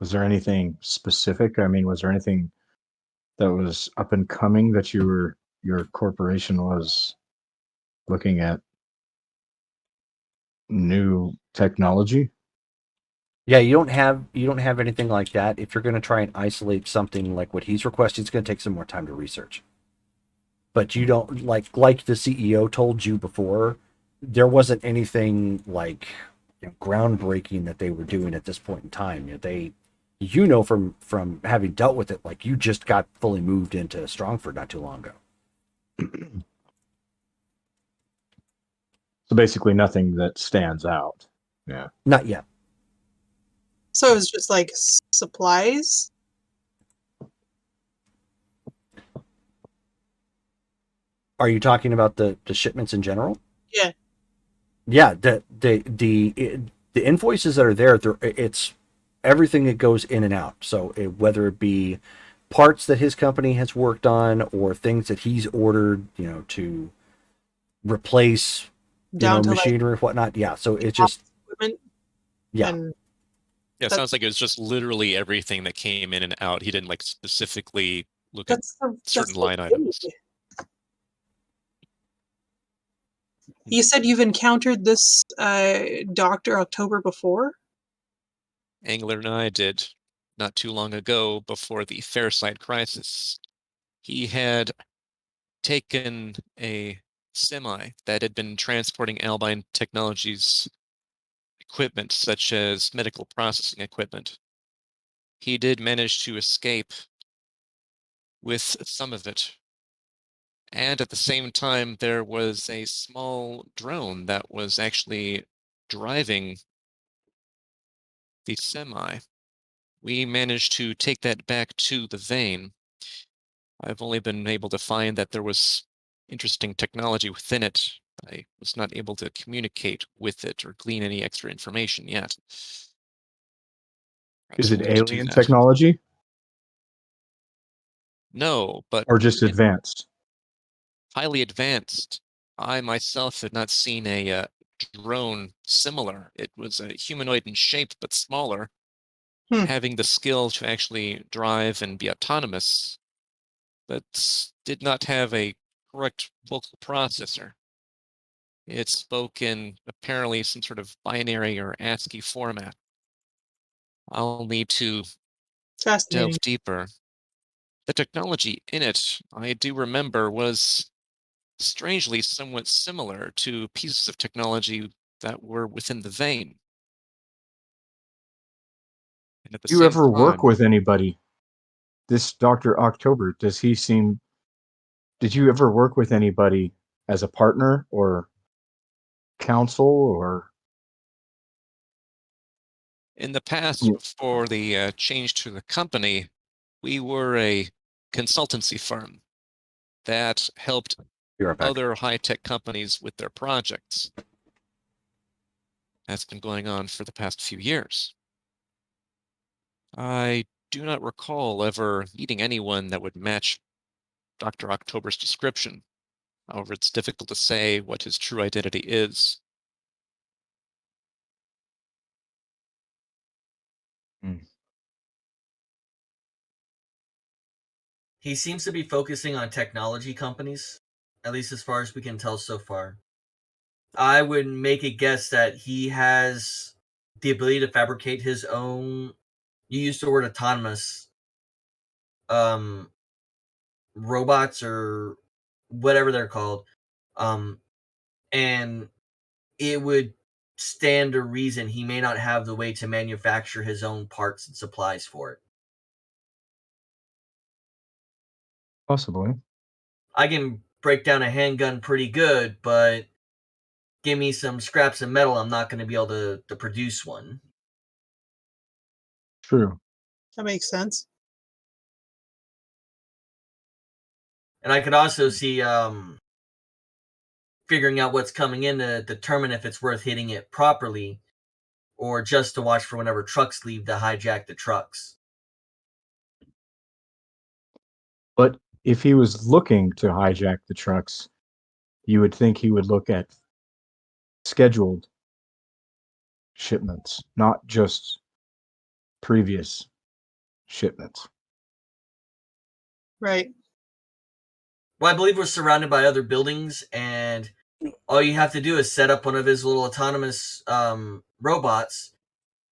was there anything specific? I mean, was there anything that was up and coming that your corporation was looking at new technology? Yeah, you don't have anything like that. If you're going to try and isolate something like what he's requesting, it's going to take some more time to research. But you don't like the CEO told you before, there wasn't anything like groundbreaking that they were doing at this point in time. From having dealt with it, like you just got fully moved into Strongford not too long ago. So basically nothing that stands out. Yeah. Not yet. So it was just like supplies? Are you talking about the shipments in general? Yeah. Yeah, the invoices that are there, it's everything that goes in and out. So whether it be parts that his company has worked on or things that he's ordered, to replace, Down to machinery or whatnot. Yeah. So it's just equipment. Yeah. And yeah, it sounds like it was just literally everything that came in and out. He didn't like specifically look at certain line items. You said you've encountered this Dr. October before? Angler and I did not too long ago before the Fairside crisis. He had taken a semi that had been transporting Albine Technologies equipment, such as medical processing equipment. He did manage to escape with some of it. And at the same time, there was a small drone that was actually driving the semi. We managed to take that back to the vein. I've only been able to find that there was interesting technology within it. I was not able to communicate with it or glean any extra information yet. Is it alien technology? No, but or just advanced? Highly advanced. I myself had not seen a drone similar. It was a humanoid in shape, but smaller, having the skill to actually drive and be autonomous, but did not have a correct vocal processor. It spoke in apparently some sort of binary or ASCII format. I'll need to delve deeper. The technology in it, I do remember, was strangely somewhat similar to pieces of technology that were within the vein. And at the Do you same ever work time, with anybody? This Dr. October, did you ever work with anybody as a partner or counsel or? in the past, before the change to the company, we were a consultancy firm that helped other high-tech companies with their projects. That's been going on for the past few years. I do not recall ever meeting anyone that would match Dr. October's description. However, it's difficult to say what his true identity is. He seems to be focusing on technology companies, at least as far as we can tell so far. I would make a guess that he has the ability to fabricate his own, you used the word autonomous robots or whatever they're called, and it would stand to reason he may not have the way to manufacture his own parts and supplies for it. Possibly. I can break down a handgun pretty good, but give me some scraps of metal, I'm not going to be able to produce one. True. That makes sense. And I could also see figuring out what's coming in to determine if it's worth hitting it properly or just to watch for whenever trucks leave to hijack the trucks. But if he was looking to hijack the trucks, you would think he would look at scheduled shipments, not just previous shipments. Right. Well, I believe we're surrounded by other buildings, and all you have to do is set up one of his little autonomous robots,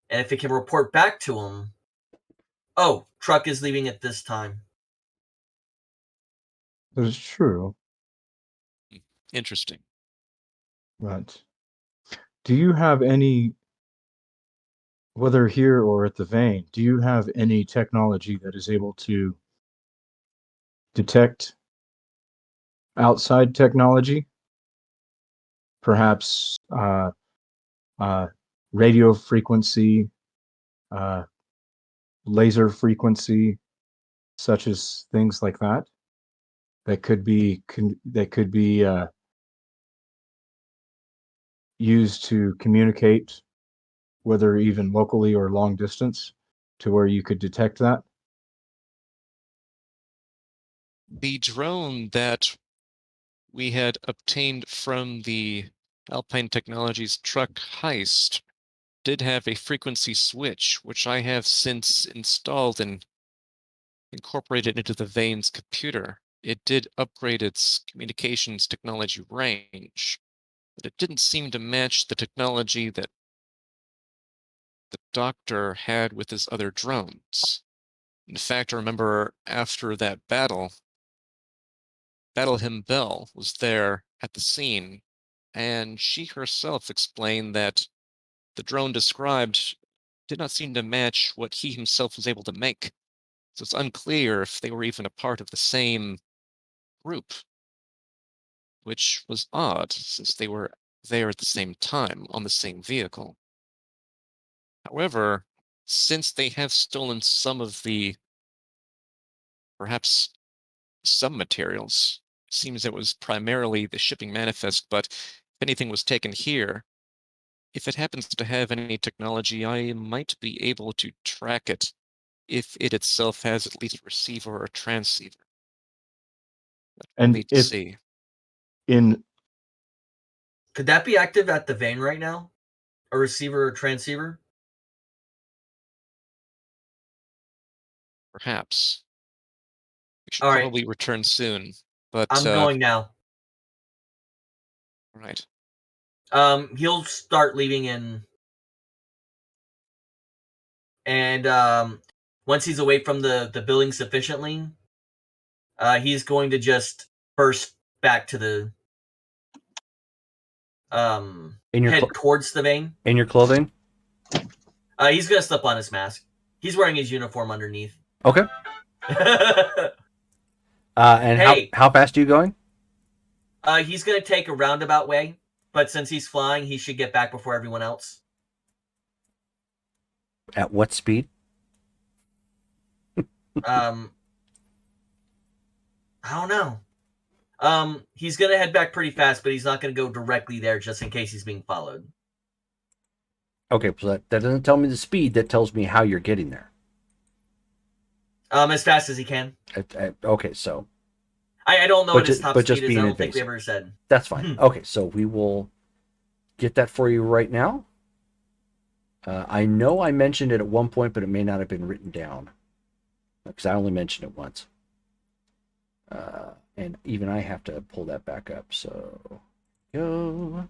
and if it can report back to him, oh, truck is leaving at this time. That is true. Interesting. But do you have any, whether here or at the vein, do you have any technology that is able to detect outside technology? Perhaps radio frequency, laser frequency, such as things like that, that could be used to communicate, whether even locally or long distance, to where you could detect that? The drone that we had obtained from the Alpine Technologies truck heist did have a frequency switch, which I have since installed and incorporated into the Vane's computer. It did upgrade its communications technology range, but it didn't seem to match the technology that the doctor had with his other drones. In fact, I remember after that battle, Battle Hymn Bell was there at the scene, and she herself explained that the drone described did not seem to match what he himself was able to make. So it's unclear if they were even a part of the same group, which was odd since they were there at the same time on the same vehicle. However, since they have stolen some of the, perhaps some materials, it seems it was primarily the shipping manifest, but if anything was taken here, if it happens to have any technology, I might be able to track it if it itself has at least a receiver or a transceiver. But we'll And need to if see. in Could that be active at the Vane right now? A receiver or transceiver? Perhaps. We should All right. probably return soon, but I'm going now. right. He'll start leaving and once he's away from the building sufficiently, he's going to just burst back to the head towards the Vane. In your clothing? He's gonna slip on his mask. He's wearing his uniform underneath. Okay. And hey, how fast are you going? He's gonna take a roundabout way, but since he's flying, he should get back before everyone else. At what speed? I don't know. He's gonna head back pretty fast, but he's not gonna go directly there just in case he's being followed. Okay, so that doesn't tell me the speed. That tells me how you're getting there. As fast as he can. Okay, so I don't know what his top speed is. I don't think we invasive. ever said. That's fine. Okay, so we will get that for you right now. I know I mentioned it at one point, but it may not have been written down because I only mentioned it once. And even I have to pull that back up. So go.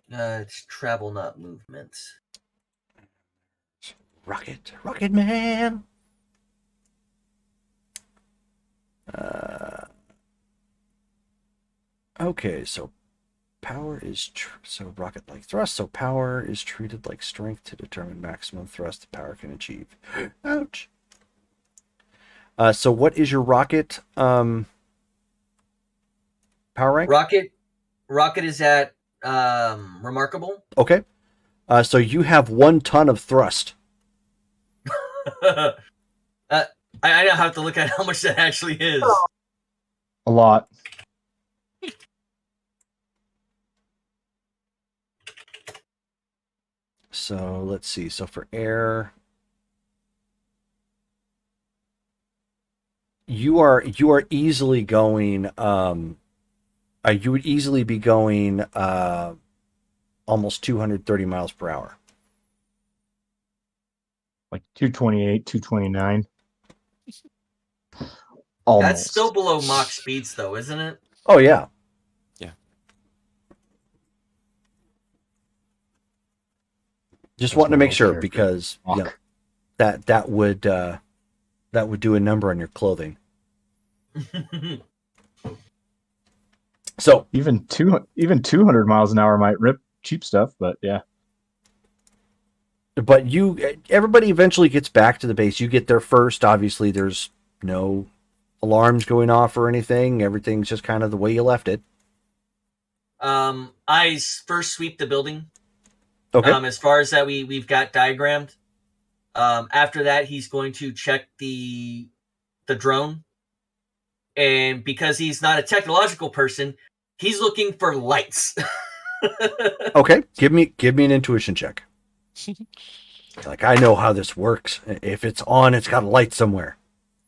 It's travel, not movement. Rocket Man. Okay, so power is so rocket like thrust. So power is treated like strength to determine maximum thrust the power can achieve. Ouch. So what is your rocket power rank? Rocket is at remarkable. Okay. So you have 1 ton of thrust. I have to look at how much that actually is. A lot. So let's see. So for air, you are easily going. You would easily be going almost 230 miles per hour. Like 228, 229. Almost. That's still below Mach speeds, though, isn't it? Oh yeah. Yeah. Just wanting to make sure because that would do a number on your clothing. So even 200 miles an hour might rip cheap stuff, but yeah. But everybody eventually gets back to the base. You get there first. Obviously, there's no alarms going off or anything. Everything's just kind of the way you left it. I first sweep the building. Okay. As far as that we've got diagrammed. After that, he's going to check the drone. And because he's not a technological person, he's looking for lights. Okay, give me an intuition check. Like, I know how this works. If it's on, it's got a light somewhere.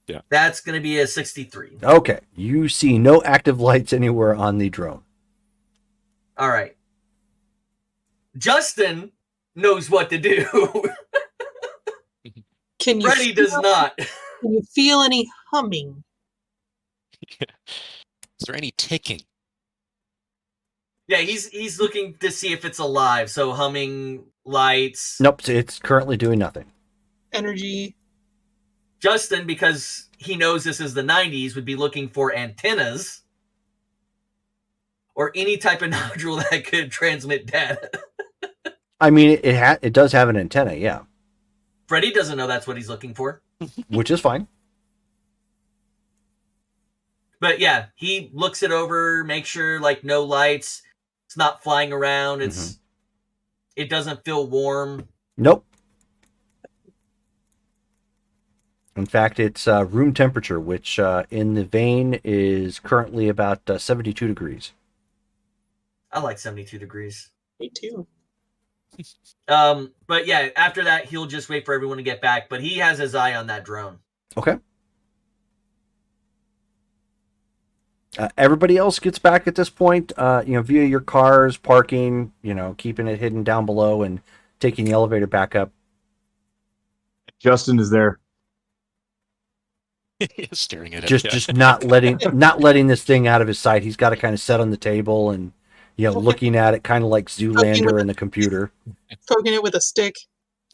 Yeah. That's going to be a 63. Okay, you see no active lights anywhere on the drone. All right. Justin knows what to do. Can you Freddy does not. Can you feel any humming? Yeah. Is there any ticking? Yeah, he's looking to see if it's alive. So humming, lights. Nope, it's currently doing nothing. Energy. Justin, because he knows this is the 90s, would be looking for antennas or any type of nodule that could transmit data. I mean, it does have an antenna, yeah. Freddy doesn't know that's what he's looking for. Which is fine. But yeah, he looks it over, makes sure like no lights, it's not flying around, it doesn't feel warm. Nope. In fact, it's room temperature, which in the vein is currently about 72 degrees. I like 72 degrees. Me too. But yeah, after that, he'll just wait for everyone to get back. But he has his eye on that drone. Okay. Everybody else gets back at this point, via your cars, parking, keeping it hidden down below and taking the elevator back up. Justin is there. Staring at it. Just not letting this thing out of his sight. He's got it kind of set on the table and looking at it kind of like Zoolander in the computer. Poking it with a stick.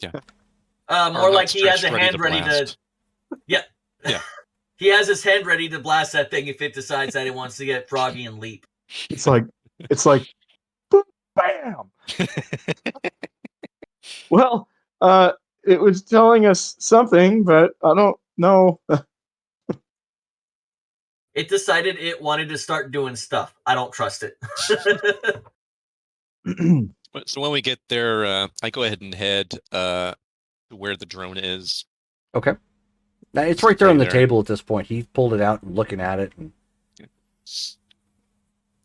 Yeah. More like he has a hand ready to. Yeah. Yeah. He has his hand ready to blast that thing if it decides that it wants to get froggy and leap. It's like boom, bam. Well, it was telling us something, but I don't know. It decided it wanted to start doing stuff. I don't trust it. So when we get there, I go ahead and head to where the drone is. Okay. Now, it's right there on the table at this point. He pulled it out and looking at it and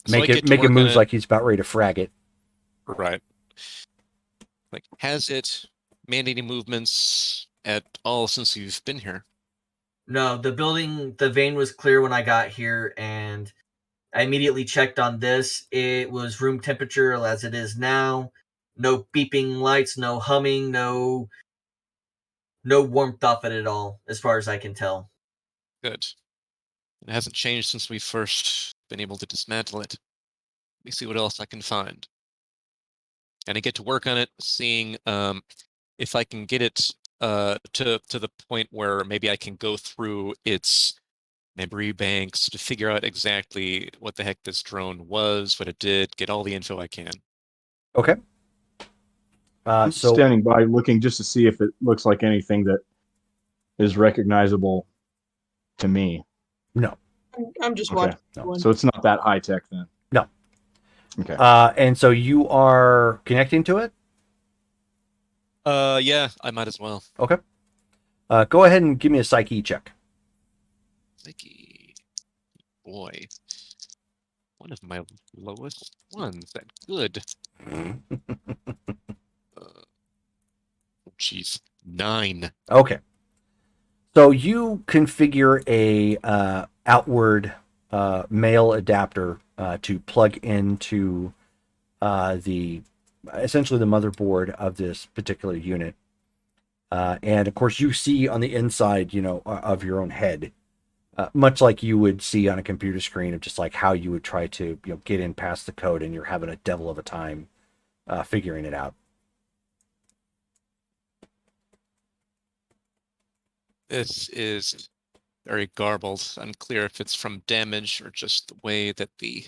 making moves like he's about ready to frag it. Right. Like, has it made any movements at all since you've been here? No, the vein was clear when I got here, and I immediately checked on this. It was room temperature as it is now. No beeping lights, no humming, no warmth off it at all, as far as I can tell. Good. It hasn't changed since we first been able to dismantle it. Let me see what else I can find. and I get to work on it, seeing if I can get it to the point where maybe I can go through its memory banks to figure out exactly what the heck this drone was, what it did, get all the info I can. Okay. I'm standing by looking just to see if it looks like anything that is recognizable to me. No. I'm just Okay. watching. So it's not that high tech then. No. Okay. And so you are connecting to it? Yeah, I might as well. Okay. Go ahead and give me a psyche check. Psyche. Boy. One of my lowest ones. That good. Jeez. 9. Okay. So you configure a outward male adapter to plug into essentially the motherboard of this particular unit. And of course you see on the inside, of your own head, much like you would see on a computer screen of just like how you would try to, get in past the code, and you're having a devil of a time figuring it out. This is very garbled. Unclear if it's from damage or just the way that the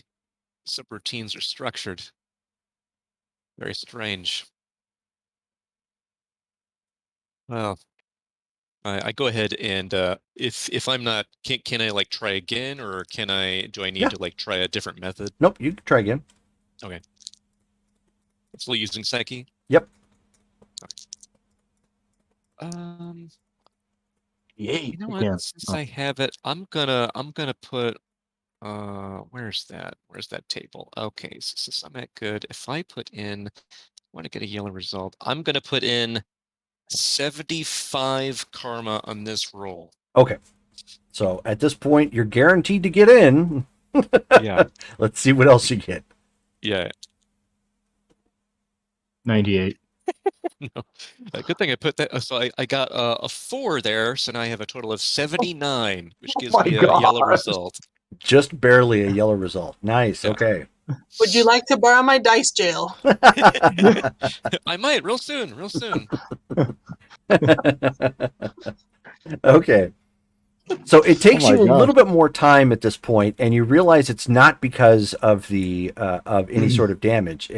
subroutines are structured. Very strange. Well, I go ahead and if I'm not, can I like try again, or do I need to like try a different method? Nope, you can try again. Okay. Still using Psyche? Yep. Okay. You know what? Since I have it, I'm gonna put where's that table? Okay, so since I'm at good, if I put in, want to get a yellow result, I'm gonna put in 75 karma on this roll. Okay. So at this point, you're guaranteed to get in. Yeah. Let's see what else you get. Yeah. 98. No. Good thing I put that. So I got a 4 there, so now I have a total of 79, which gives me a yellow result. Just barely a yellow result. Nice. Yeah. Okay. Would you like to borrow my dice jail? I might real soon. Real soon. Okay. So it takes you a little bit more time at this point, and you realize it's not because of the of any sort of damage.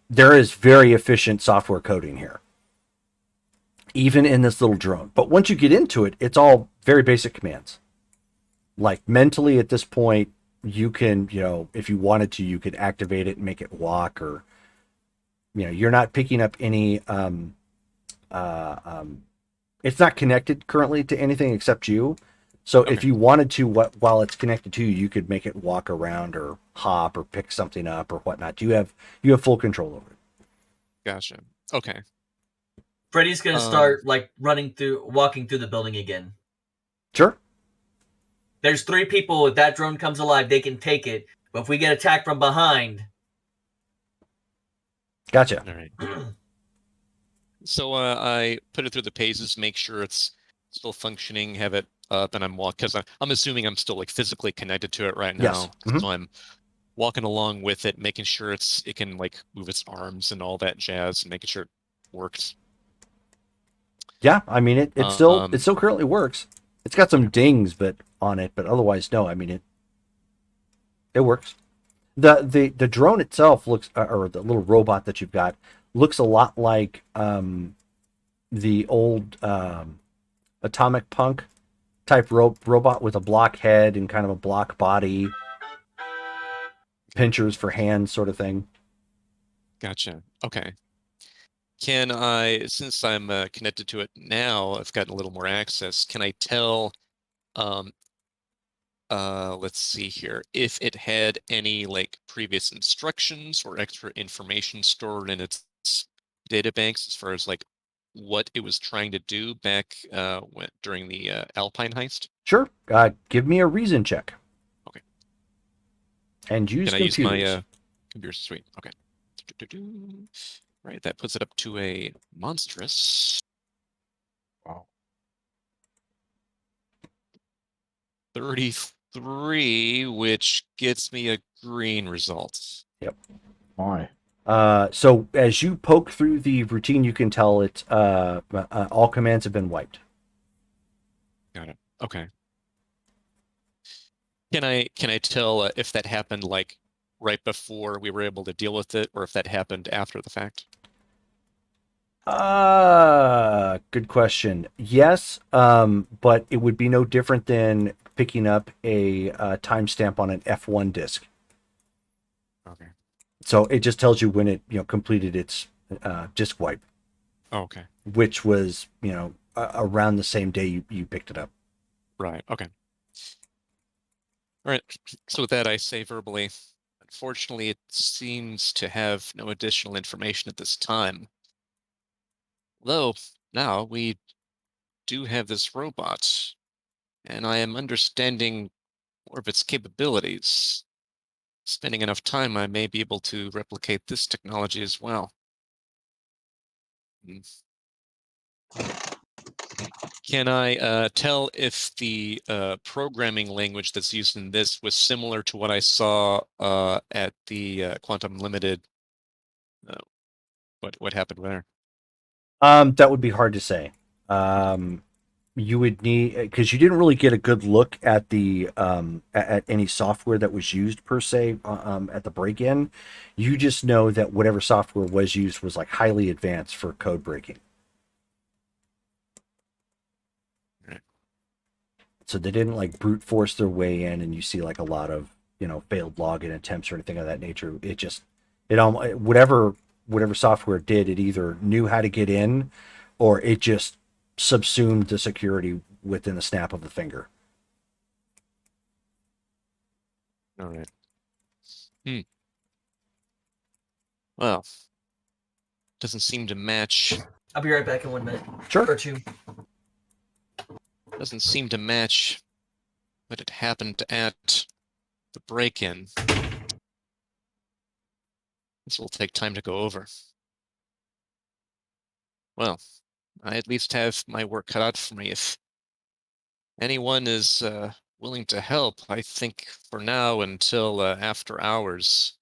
There is very efficient software coding here, even in this little drone. But once you get into it, it's all very basic commands. Like mentally at this point, you can, if you wanted to, you could activate it and make it walk, or, you're not picking up any, it's not connected currently to anything except you. So if you wanted to, while it's connected to you, you could make it walk around or hop or pick something up or whatnot. You have full control over it. Gotcha. Okay. Freddy's gonna start walking through the building again. Sure. There's 3 people. If that drone comes alive, they can take it. But if we get attacked from behind, gotcha. All right. So I put it through the paces, make sure it's still functioning, have it up, and I'm walking, because I'm assuming I'm still like physically connected to it right now. Yes. Mm-hmm. So I'm walking along with it, making sure it can like move its arms and all that jazz, and making sure it works. Yeah, I mean it still currently works. It's got some dings on it, but otherwise no. I mean it works. The drone itself looks, or the little robot that you've got, looks a lot like the old Atomic Punk type robot with a block head and kind of a block body, pinchers for hands, sort of thing. Gotcha. Okay. Can I, since I'm connected to it now, I've gotten a little more access, can I tell, let's see here, if it had any like previous instructions or extra information stored in its data banks as far as like what it was trying to do back during the Alpine heist? Sure. Give me a reason check. Okay. And use computers. Can I use my computer suite? Okay. Right, that puts it up to a monstrous. Wow. 33, which gets me a green result. Yep. Why? So as you poke through the routine, you can tell it all commands have been wiped. Got it. Okay. Can I tell if that happened like right before we were able to deal with it, or if that happened after the fact? Good question. Yes, but it would be no different than picking up a timestamp on an F1 disk. Okay. So it just tells you when it completed its disk wipe. Oh, okay. Which was around the same day you picked it up. Right. Okay. All right. So with that, I say verbally, unfortunately, it seems to have no additional information at this time. Though now we do have this robot, and I am understanding more of its capabilities. Spending enough time, I may be able to replicate this technology as well. Hmm. Can I tell if the programming language that's used in this was similar to what I saw at the Quantum Limited? What happened there? That would be hard to say. You would need, because you didn't really get a good look at the at any software that was used per se at the break-in. You just know that whatever software was used was like highly advanced for code breaking. Right. So they didn't like brute force their way in, and you see like a lot of failed login attempts or anything of that nature. Whatever software did, it either knew how to get in, or it just subsumed the security within the snap of the finger. All right. Well, doesn't seem to match. I'll be right back in 1 minute. Sure. Or two. Doesn't seem to match what had happened at the break-in. This will take time to go over. Well, I at least have my work cut out for me. If anyone is willing to help, I think for now, until after hours,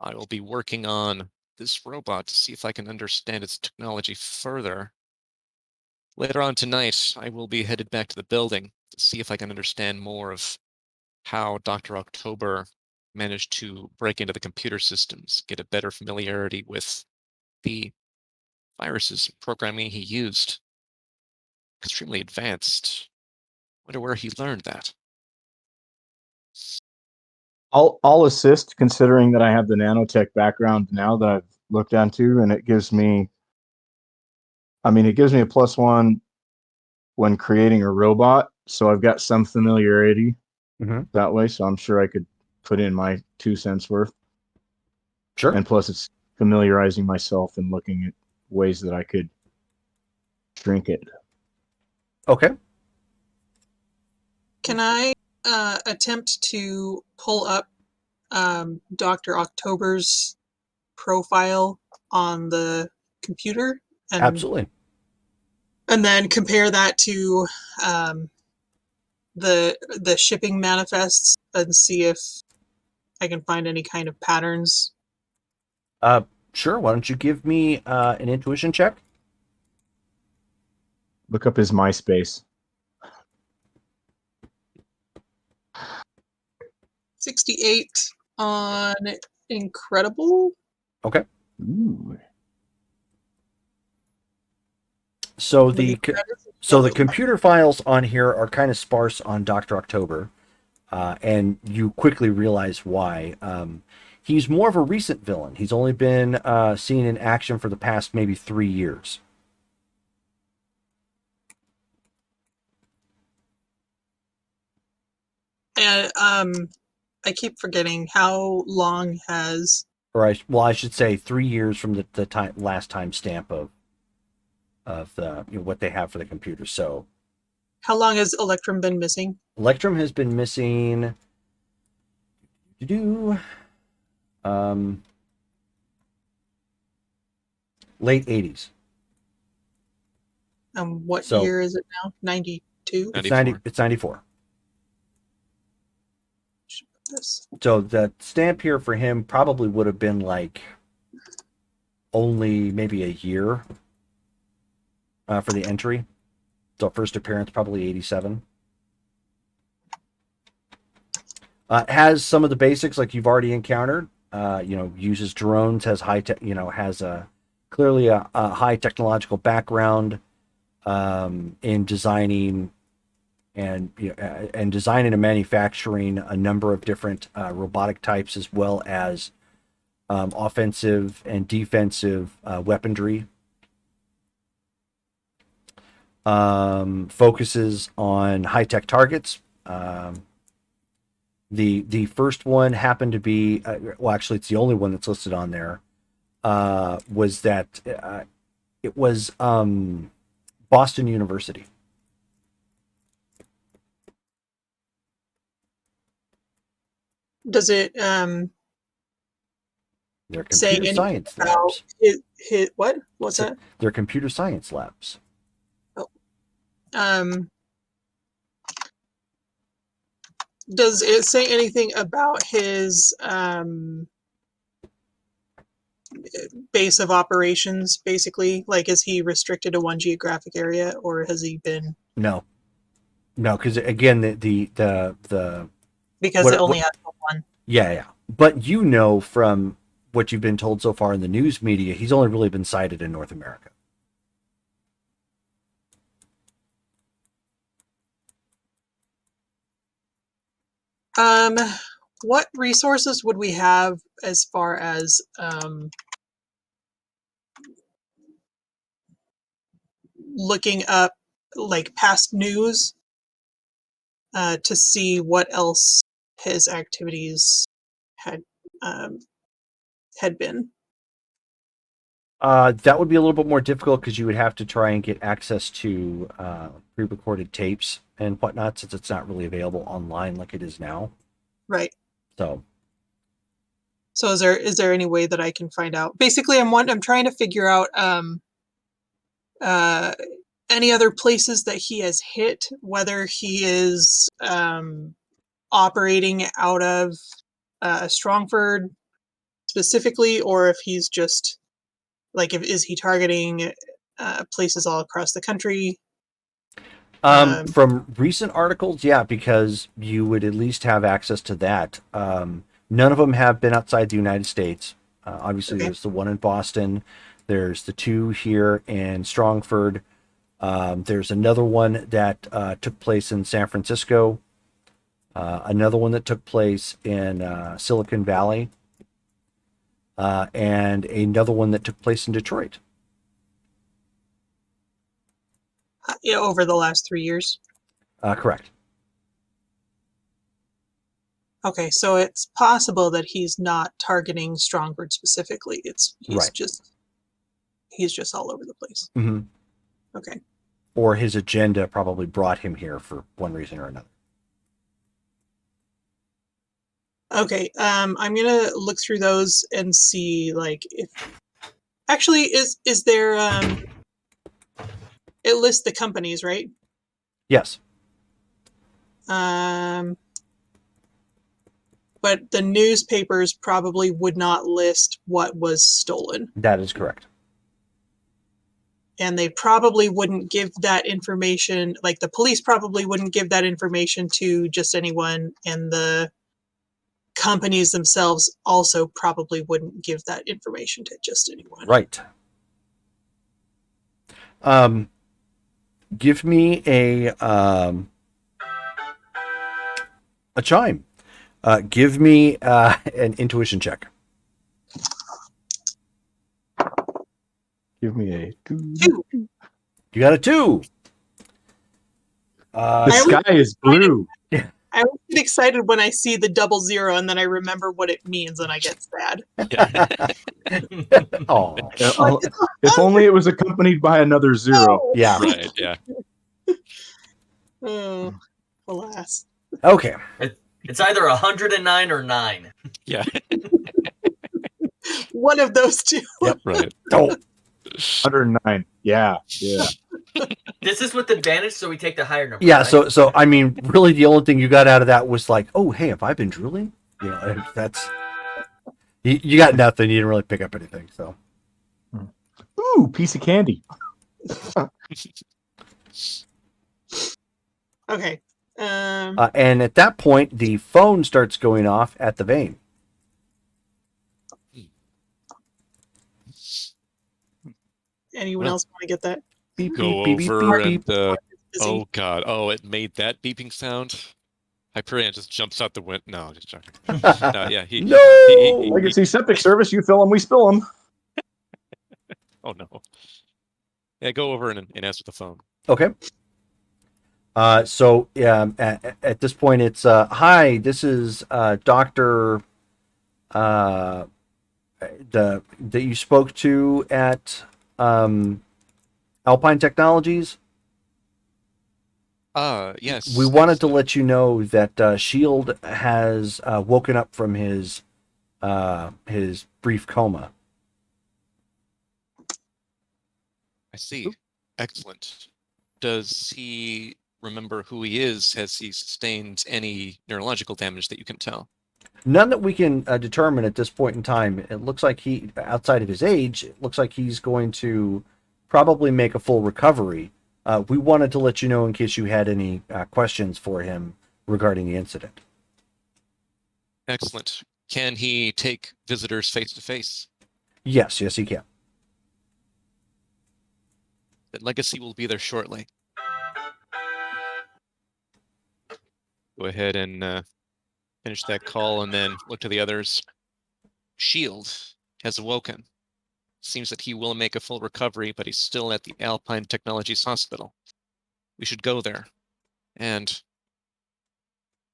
I will be working on this robot to see if I can understand its technology further. Later on tonight, I will be headed back to the building to see if I can understand more of how Dr. October managed to break into the computer systems, get a better familiarity with the viruses and programming he used. Extremely advanced. Wonder where he learned that. I'll assist, considering that I have the nanotech background now that I've looked into, and it gives me a +1 when creating a robot. So I've got some familiarity that way. So I'm sure I could put in my 2 cents worth. Sure. And plus, it's familiarizing myself and looking at ways that I could shrink it. Okay. Can I attempt to pull up Dr. October's profile on the computer? Absolutely. And then compare that to the shipping manifests and see if I can find any kind of patterns. Sure. Why don't you give me an intuition check? Look up his MySpace. 68 on Incredible. Okay. Ooh. So the computer files on here are kind of sparse on Dr. October, and you quickly realize why. He's more of a recent villain. He's only been seen in action for the past maybe 3 years. And I keep forgetting how long has. Or I should say 3 years from the last time stamp of the what they have for the computer. So how long has Electrum been missing? Electrum has been missing late 80s. What year is it now? 92? It's 94. This. So the stamp here for him probably would have been like only maybe a year for the entry. So first appearance probably 87. Has some of the basics like you've already encountered. Uses drones, has high tech, has clearly a high technological background in designing and designing and manufacturing a number of different robotic types, as well as offensive and defensive weaponry. Focuses on high tech targets. The first one happened to be actually it's the only one that's listed on there. Was that it was Boston University. Does it They're say computer anything science about labs. his what? What's that? They're computer science labs. Does it say anything about his base of operations, basically? Like, is he restricted to one geographic area, or has he been? No, because again, the because it only has one. Yeah. But from what you've been told so far in the news media, he's only really been cited in North America. What resources would we have as far as looking up like past news to see what else his activities had been? That would be a little bit more difficult because you would have to try and get access to pre-recorded tapes and whatnot, since it's not really available online like it is now. Right. So is there any way that I can find out? Basically, I'm trying to figure out any other places that he has hit, whether he is operating out of Strongford specifically, or if he's just is he targeting places all across the country? From recent articles, yeah, because you would at least have access to that. None of them have been outside the United States. Obviously, There's the one in Boston. There's the two here in Strongford. There's another one that took place in San Francisco. Another one that took place in Silicon Valley. And another one that took place in Detroit. Over the last 3 years? Correct. Okay, so it's possible that he's not targeting Strongford specifically. He's just all over the place. Mm-hmm. Okay. Or his agenda probably brought him here for one reason or another. Okay, I'm gonna look through those and see if actually is there it lists the companies, right? Yes. But the newspapers probably would not list what was stolen. That is correct. And they probably wouldn't give that information, the police probably wouldn't give that information to just anyone, and the companies themselves also probably wouldn't give that information to just anyone. Right. Give me a chime. Give me an intuition check. Give me a 2. You got a 2. The sky is blue. I always get excited when I see the 00 and then I remember what it means and I get sad. Oh, if only it was accompanied by another 0. Yeah. Right. Yeah. Oh, alas. Okay. It's either 109 or 9. Yeah. One of those two. Yep. Right. Oh. 109. Yeah. This is with advantage, so we take the higher number. Yeah. Right? So I mean, really, the only thing you got out of that was oh, hey, have I been drooling? That's you got nothing. You didn't really pick up anything. So Ooh, piece of candy. Okay. And at that point, the phone starts going off at the vein. Anyone else want to get that? Beep, Go beep, beep, over beep, beep. and Busy. oh god, oh, it made that beeping sound. Hyperion just jumps out the window. No, just joking. No, yeah, No! Legacy septic service, you fill them, we spill them. Oh no. Yeah, go over and answer the phone. Okay. So at this point, it's hi. This is Doctor that you spoke to at Alpine Technologies. Yes. We wanted to let you know that Shield has woken up from his brief coma. I see. Excellent. Does he remember who he is? Has he sustained any neurological damage that you can tell? None that we can determine at this point in time. It looks like he, outside of his age, it looks like he's going to probably make a full recovery. We wanted to let you know in case you had any questions for him regarding the incident. Excellent. Can he take visitors face to face? Yes, he can. That Legacy will be there shortly. Go ahead and finish that call and then look to the others. Shield has awoken. Seems that he will make a full recovery, but he's still at the Alpine Technologies Hospital. We should go there and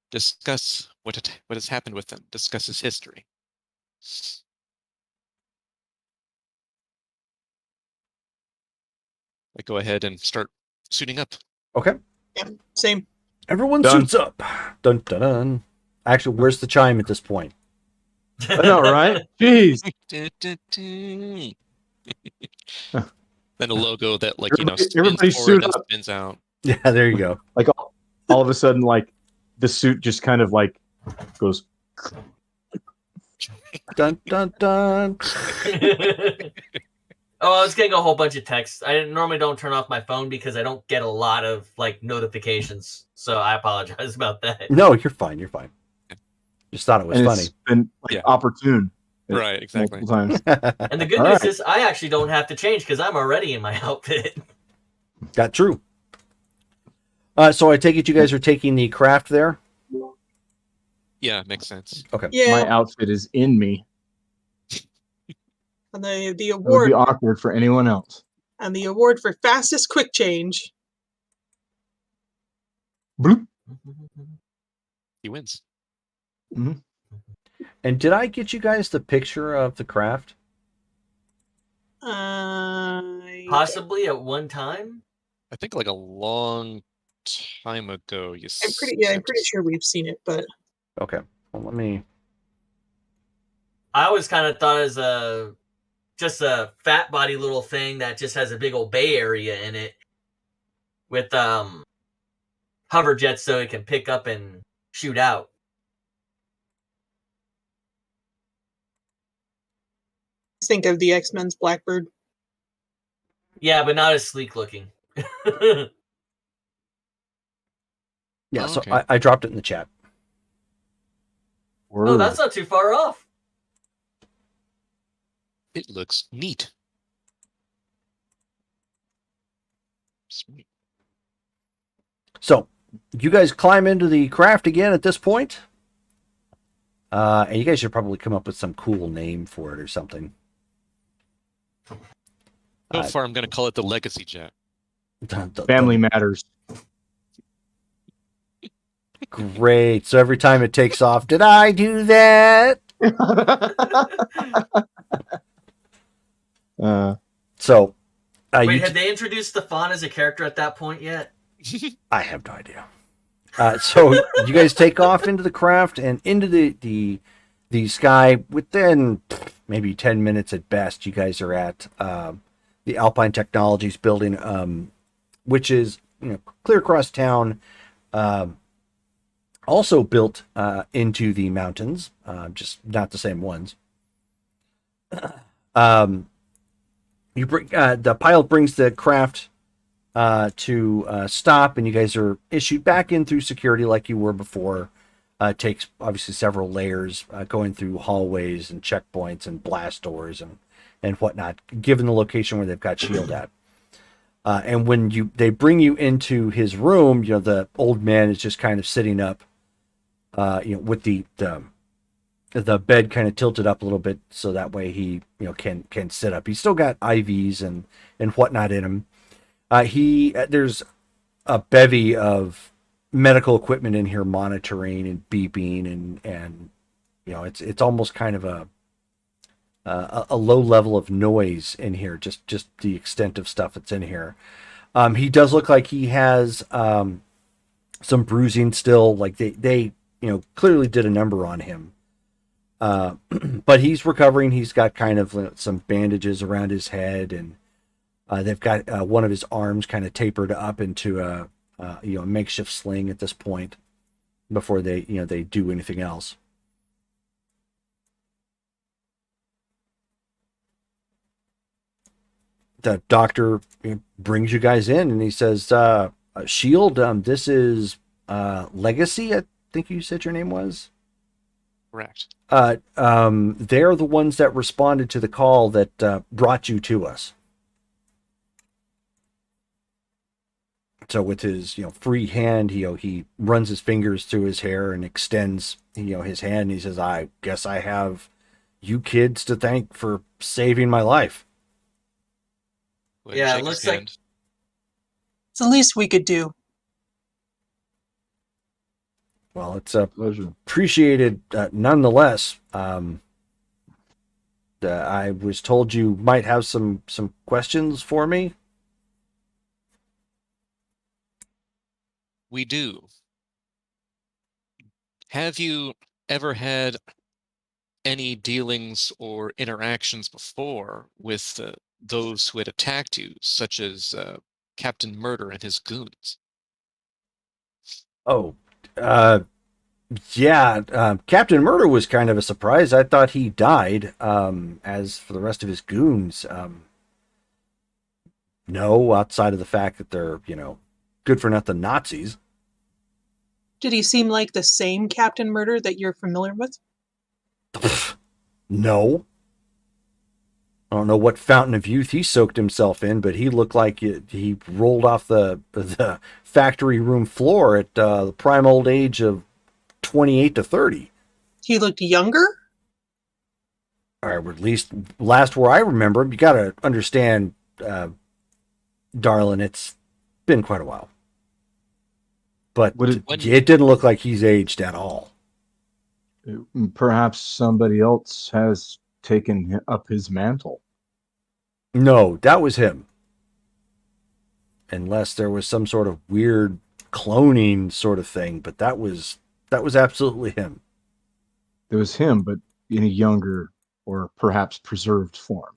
discuss what has happened with him, discuss his history. I go ahead and start suiting up. Okay. Yeah, same. Everyone Done. suits up. Dun dun dun. Actually, where's the chime at this point? I know, right? Jeez. Then a logo that, like, Everybody spins forward suit and up. spins out. Yeah, there you go. Like all of a sudden, like the suit just kind of like goes. Dun dun dun. Oh, I was getting a whole bunch of texts. I normally don't turn off my phone because I don't get a lot of like notifications. So I apologize about that. No, you're fine. You're fine. Just thought it was And funny. it's been like opportune. Right, exactly. Multiple times. And the good news is I actually don't have to change because I'm already in my outfit. Got true. So I take it you guys are taking the craft there? Yeah, makes sense. Okay. Yeah. My outfit is in me. And the It would award be awkward for anyone else. and the award for fastest quick change. Bloop. He wins. Mm-hmm. And did I get you guys the picture of the craft? Possibly at one time. I think like a long time ago. I'm pretty sure we've seen it, but Okay. Well, let me. I always kind of thought as just a fat body little thing that just has a big old bay area in it with hover jets so it can pick up and shoot out. think of the X-Men's Blackbird. Yeah, but not as sleek looking. Yeah, so okay. I dropped it in the chat. Oh, that's not too far off. It looks neat. Sweet. So, you guys climb into the craft again at this point. And you guys should probably come up with some cool name for it or something. So far, I'm going to call it the Legacy Jet. Family matters. Great. So every time it takes off, did I do that? Wait, had they introduced Stefan as a character at that point yet? I have no idea. So you guys take off into the craft and into the sky. Within maybe 10 minutes at best, you guys are at the Alpine Technologies building, which is clear across town. Also built into the mountains, just not the same ones. You bring the pilot brings the craft to stop, and you guys are issued back in through security like you were before. It takes obviously several layers, going through hallways and checkpoints and blast doors and whatnot, given the location where they've got shield at. And when they bring you into his room, the old man is just kind of sitting up, with the bed kind of tilted up a little bit so that way he can sit up. He's still got IVs and whatnot in him. There's a bevy of medical equipment in here monitoring and beeping and it's almost kind of a low level of noise in here, just the extent of stuff that's in here. He does look like he has some bruising still, like they clearly did a number on him. But he's recovering. He's got kind of some bandages around his head, and they've got one of his arms kind of tapered up into a makeshift sling at this point before they do anything else. The doctor brings you guys in, and he says, Shield, this is Legacy, I think you said your name was? Correct. They're the ones that responded to the call that brought you to us. So with his free hand, he runs his fingers through his hair and extends his hand, and he says, I guess I have you kids to thank for saving my life. Yeah, it looks like it's the least we could do. Well, it's a pleasure. Appreciated nonetheless. I was told you might have some questions for me. We do. Have you ever had any dealings or interactions before with those who had attacked you, such as Captain Murder and his goons? Oh, yeah. Captain Murder was kind of a surprise. I thought he died. As for the rest of his goons, no, outside of the fact that they're, good for nothing Nazis. Did he seem like the same Captain Murder that you're familiar with? No. I don't know what fountain of youth he soaked himself in, but he looked like he rolled off the factory room floor at the prime old age of 28 to 30. He looked younger? Or at least last where I remember him. You got to understand, darling, it's been quite a while. But it didn't look like he's aged at all. Perhaps somebody else has taken up his mantle. No, that was him. Unless there was some sort of weird cloning sort of thing, but that was absolutely him. It was him, but in a younger or perhaps preserved form.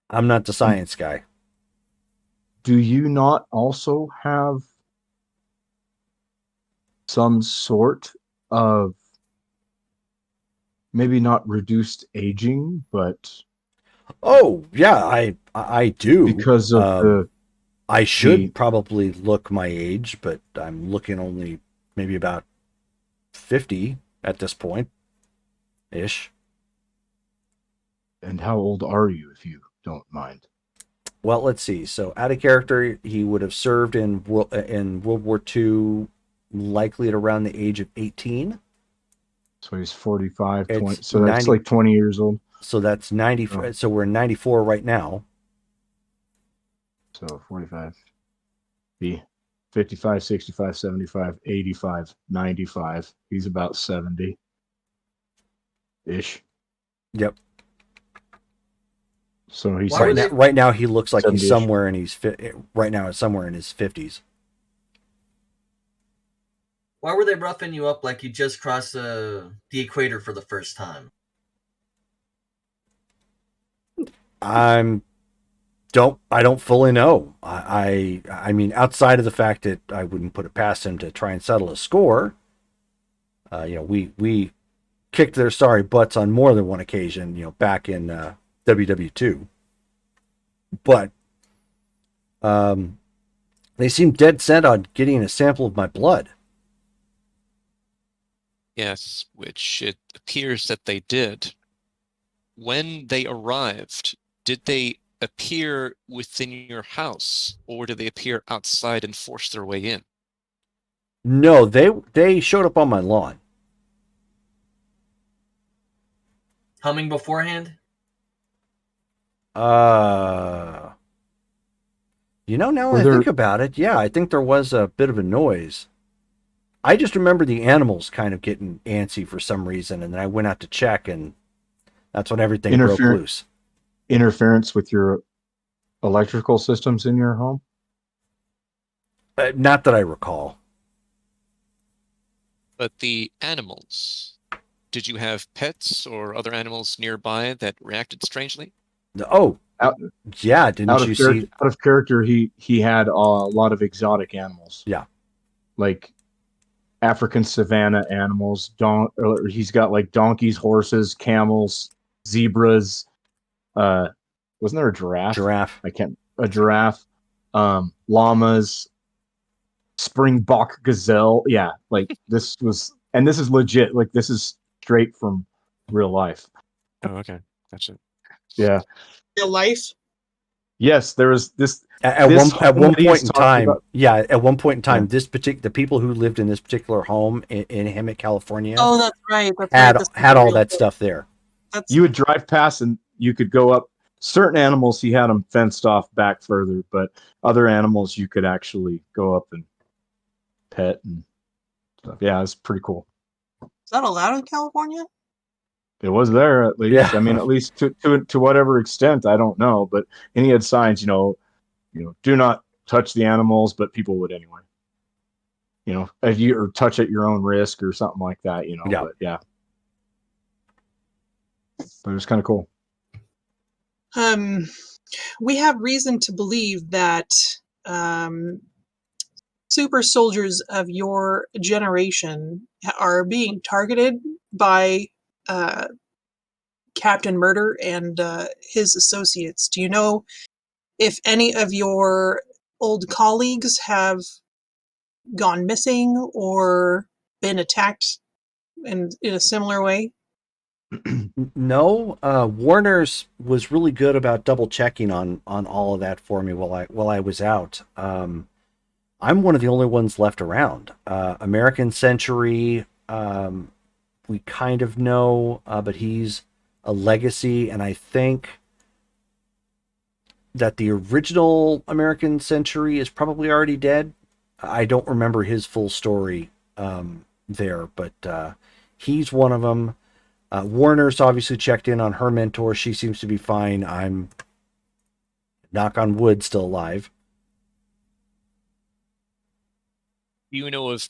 I'm not the science guy. Do you not also have some sort of maybe not reduced aging, but oh yeah, I do, because of I should probably look my age, but I'm looking only maybe about 50 at this point ish. And how old are you, if you don't mind? Well, let's see. So out of character, he would have served in World War II, likely at around the age of 18. So he's 45, 20. It's So that's 90 like 20 years old. So that's 90. Oh. So we're in 94 right now. So 45, be 55, 65, 75, 85, 95. He's about 70 ish. Yep. So he's right now he looks like he's 70-ish. somewhere in his right now it's somewhere in his 50s. Why were they roughing you up like you just crossed the equator for the first time? I don't fully know. I mean, outside of the fact that I wouldn't put it past him to try and settle a score. We kicked their sorry butts on more than one occasion. Back in WW2. But they seem dead set on getting a sample of my blood. Yes, which it appears that they did. When they arrived, did they appear within your house, or did they appear outside and force their way in? No, they showed up on my lawn. Humming beforehand? Now I think about it, yeah, I think there was a bit of a noise. I just remember the animals kind of getting antsy for some reason, and then I went out to check, and that's when everything broke loose. Interference with your electrical systems in your home? Not that I recall. But the animals, did you have pets or other animals nearby that reacted strangely? Oh, yeah, didn't you see? Out of character, he had a lot of exotic animals. Yeah. Like African savanna animals. He's got like donkeys, horses, camels, zebras. Wasn't there a giraffe? A giraffe. Llamas, springbok gazelle. Yeah, like this is legit. Like this is straight from real life. Oh, okay, gotcha. Yeah. Real life. Yes, there was this. At one point in time, the people who lived in this particular home in Hemet, California. Oh, that's right. Had all that stuff there. You would drive past and you could go up. Certain animals, he had them fenced off back further, but other animals you could actually go up and pet and stuff. Yeah, it's pretty cool. Is that allowed in California? It was there at least. Yeah. I mean, at least to whatever extent, I don't know. But and he had signs, do not touch the animals, but people would anyway. If you or touch at your own risk or something like that. Yeah. But yeah. But it was kind of cool. We have reason to believe that super soldiers of your generation are being targeted by Captain Murder and his associates. Do you know if any of your old colleagues have gone missing or been attacked in a similar way? No, Warner's was really good about double checking on all of that for me while I was out. I'm one of the only ones left around. American Century, we kind of know, but he's a legacy, and I think that the original American Century is probably already dead. I don't remember his full story there, but he's one of them. Warner's obviously checked in on her mentor. She seems to be fine. I'm, knock on wood, still alive. Do you know of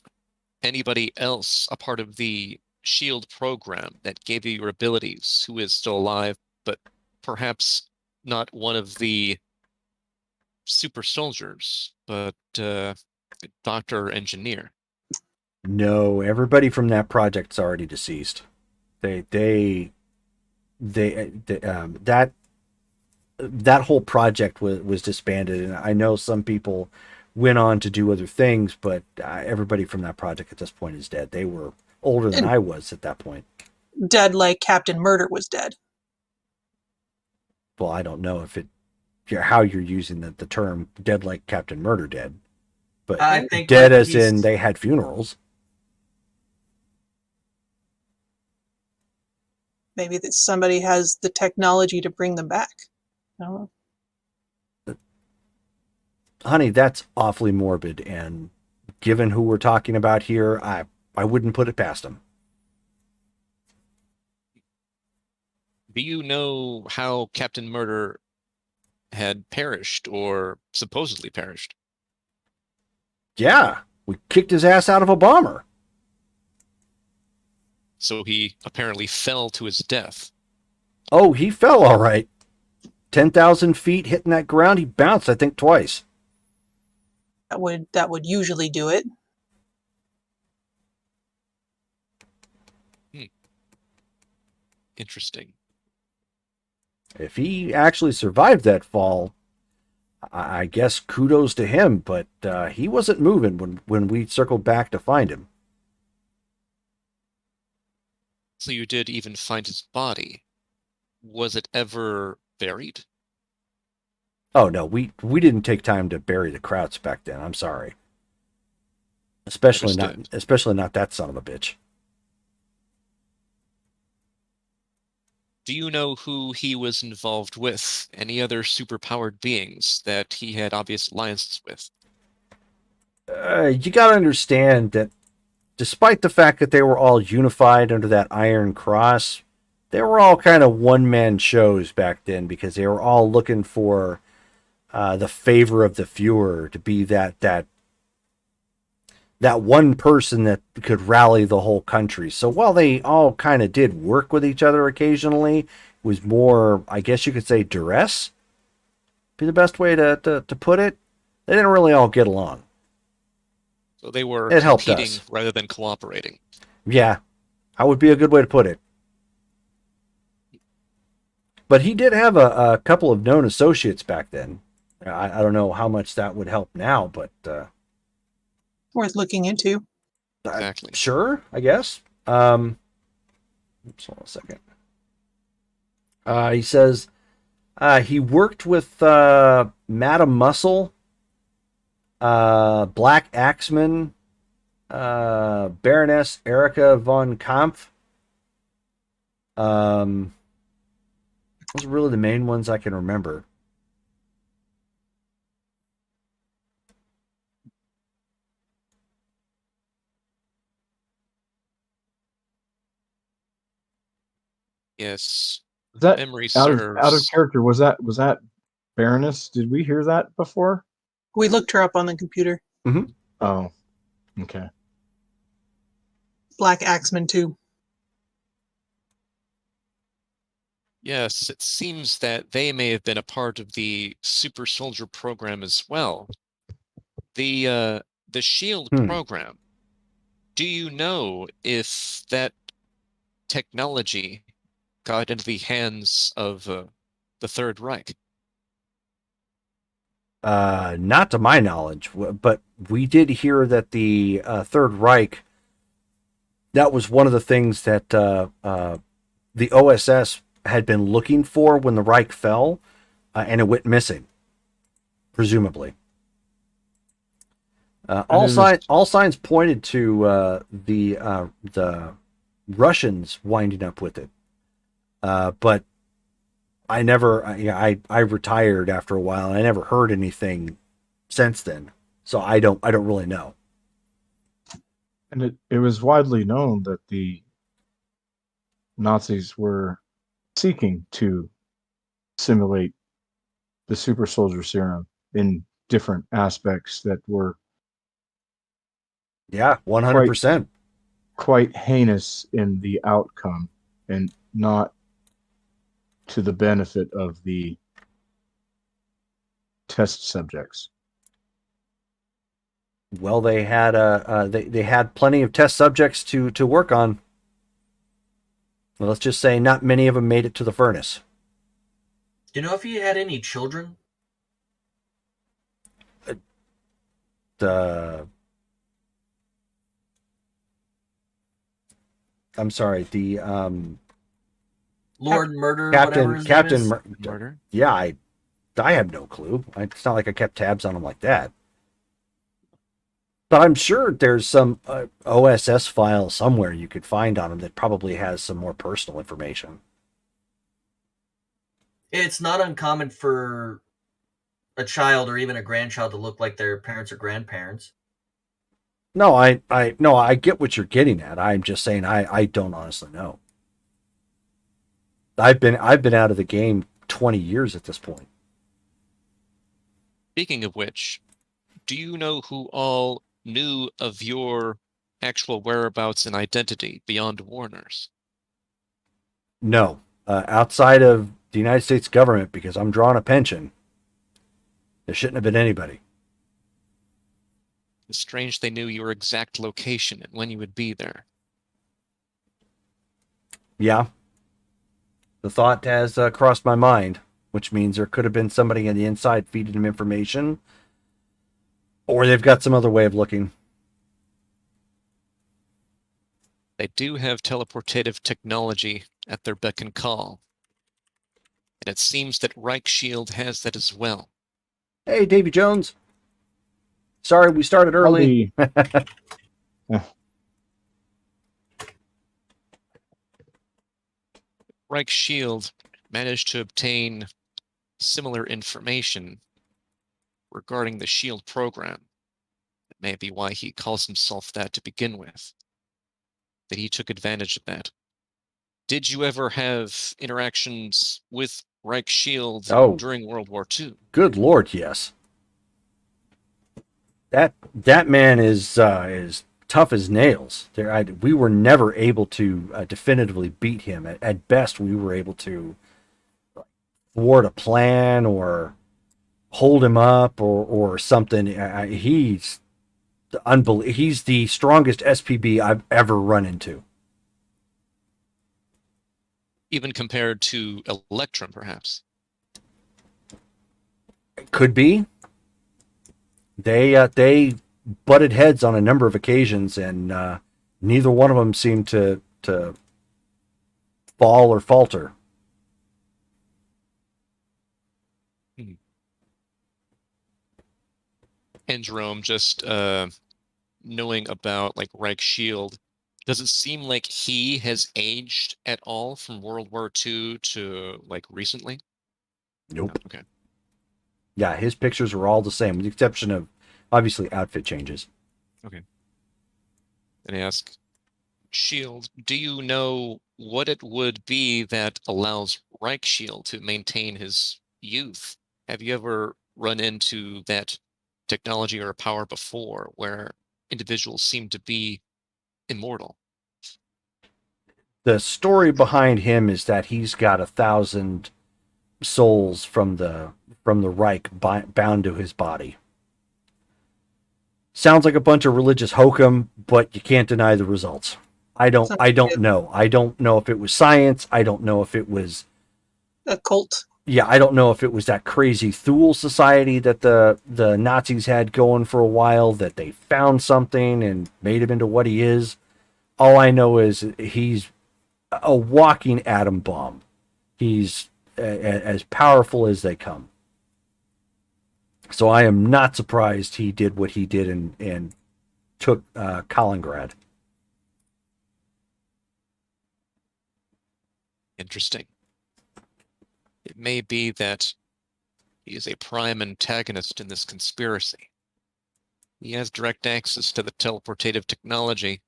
anybody else a part of the SHIELD program that gave you your abilities who is still alive, but perhaps not one of the super soldiers, but doctor or engineer? No, everybody from that project's already deceased. That whole project was disbanded, and I know some people went on to do other things, but everybody from that project at this point is dead. They were older than I was at that point. Dead like Captain Murder was dead. Well, I don't know how you're using the term dead like Captain Murder dead, but I think dead as in they had funerals. Maybe that somebody has the technology to bring them back. I don't know. Honey, that's awfully morbid, and given who we're talking about here, I wouldn't put it past them. Do you know how Captain Murder had perished or supposedly perished? Yeah, we kicked his ass out of a bomber. So he apparently fell to his death. Oh, he fell all right. 10,000 feet hitting that ground. He bounced, I think, twice. That would usually do it. Interesting. If he actually survived that fall, I guess kudos to him, but he wasn't moving when we circled back to find him. So you did even find his body. Was it ever buried? Oh no, we didn't take time to bury the Krauts back then. I'm sorry. Especially not that son of a bitch. Do you know who he was involved with? Any other superpowered beings that he had obvious alliances with? You gotta understand that despite the fact that they were all unified under that Iron Cross, they were all kind of one-man shows back then because they were all looking for the favor of the Fuhrer to be that one person that could rally the whole country. So while they all kind of did work with each other occasionally, it was more, I guess you could say, duress, be the best way to put it. They didn't really all get along. So they were it helped competing us. rather than cooperating. Yeah, that would be a good way to put it. But he did have a couple of known associates back then. I don't know how much that would help now, but worth looking into. Exactly. Sure, I guess. Hold on a second. He says he worked with Madame Muscle, Black Axeman, Baroness Erika von Kampf. Those are really the main ones I can remember. Yes. Is that memory out serves. of character? Was that Baroness? Did we hear that before? We looked her up on the computer. Mm-hmm. Oh, okay. Black Axeman too. Yes, it seems that they may have been a part of the super soldier program as well. The SHIELD program. Do you know if that technology got into the hands of the Third Reich? Not to my knowledge, but we did hear that the Third Reich, that was one of the things that the OSS had been looking for when the Reich fell, and it went missing, presumably. All signs pointed to the Russians winding up with it, but I never. I retired after a while, and I never heard anything since then. So I don't really know. And it was widely known that the Nazis were seeking to simulate the super soldier serum in different aspects that were 100%. Quite heinous in the outcome and not to the benefit of the test subjects. Well, they had they had plenty of test subjects to work on. Well, let's just say not many of them made it to the furnace. Do you know if he had any children? I'm sorry, the Lord Murder, whatever his name is? Murder? Yeah, I have no clue. It's not like I kept tabs on him like that. But I'm sure there's some OSS file somewhere you could find on him that probably has some more personal information. It's not uncommon for a child or even a grandchild to look like their parents or grandparents. No, I get what you're getting at. I'm just saying I don't honestly know. I've been out of the game 20 years at this point. Speaking of which, do you know who all knew of your actual whereabouts and identity beyond Warner's? No, outside of the United States government, because I'm drawing a pension. There shouldn't have been anybody. It's strange they knew your exact location and when you would be there. Yeah. The thought has crossed my mind. which means there could have been somebody on the inside feeding him information, or they've got some other way of looking. They do have teleportative technology at their beck and call. And it seems that Reich Shield has that as well. Hey, Davy Jones. Sorry we started early. Reich Shield managed to obtain similar information regarding the Shield program. It may be why he calls himself that to begin with. That he took advantage of that. Did you ever have interactions with Reich Shield during World War II? Good Lord, yes. That man is tough as nails. We were never able to definitively beat him. At best, we were able to thwart a plan or hold him up or something. He's the strongest SPB I've ever run into. Even compared to Electrum, perhaps? Could be. They butted heads on a number of occasions, and neither one of them seemed to fall or falter. And Jerome, just knowing about like Reich Shield, does it seem like he has aged at all from World War II to like recently? Nope. No, okay. Yeah, his pictures are all the same, with the exception of obviously outfit changes. Okay. And I ask, Shield, do you know what it would be that allows Reich Shield to maintain his youth? Have you ever run into that technology or power before where individuals seem to be immortal? The story behind him is that he's got 1,000 souls from the Reich bound to his body. Sounds like a bunch of religious hokum, but you can't deny the results. I don't know. I don't know if it was science. I don't know if it was a cult. Yeah, I don't know if it was that crazy Thule society that the Nazis had going for a while, that they found something and made him into what he is. All I know is he's a walking atom bomb. He's as powerful as they come. So I am not surprised he did what he did and took Kaliningrad. Interesting. It may be that he is a prime antagonist in this conspiracy. He has direct access to the teleportative technology,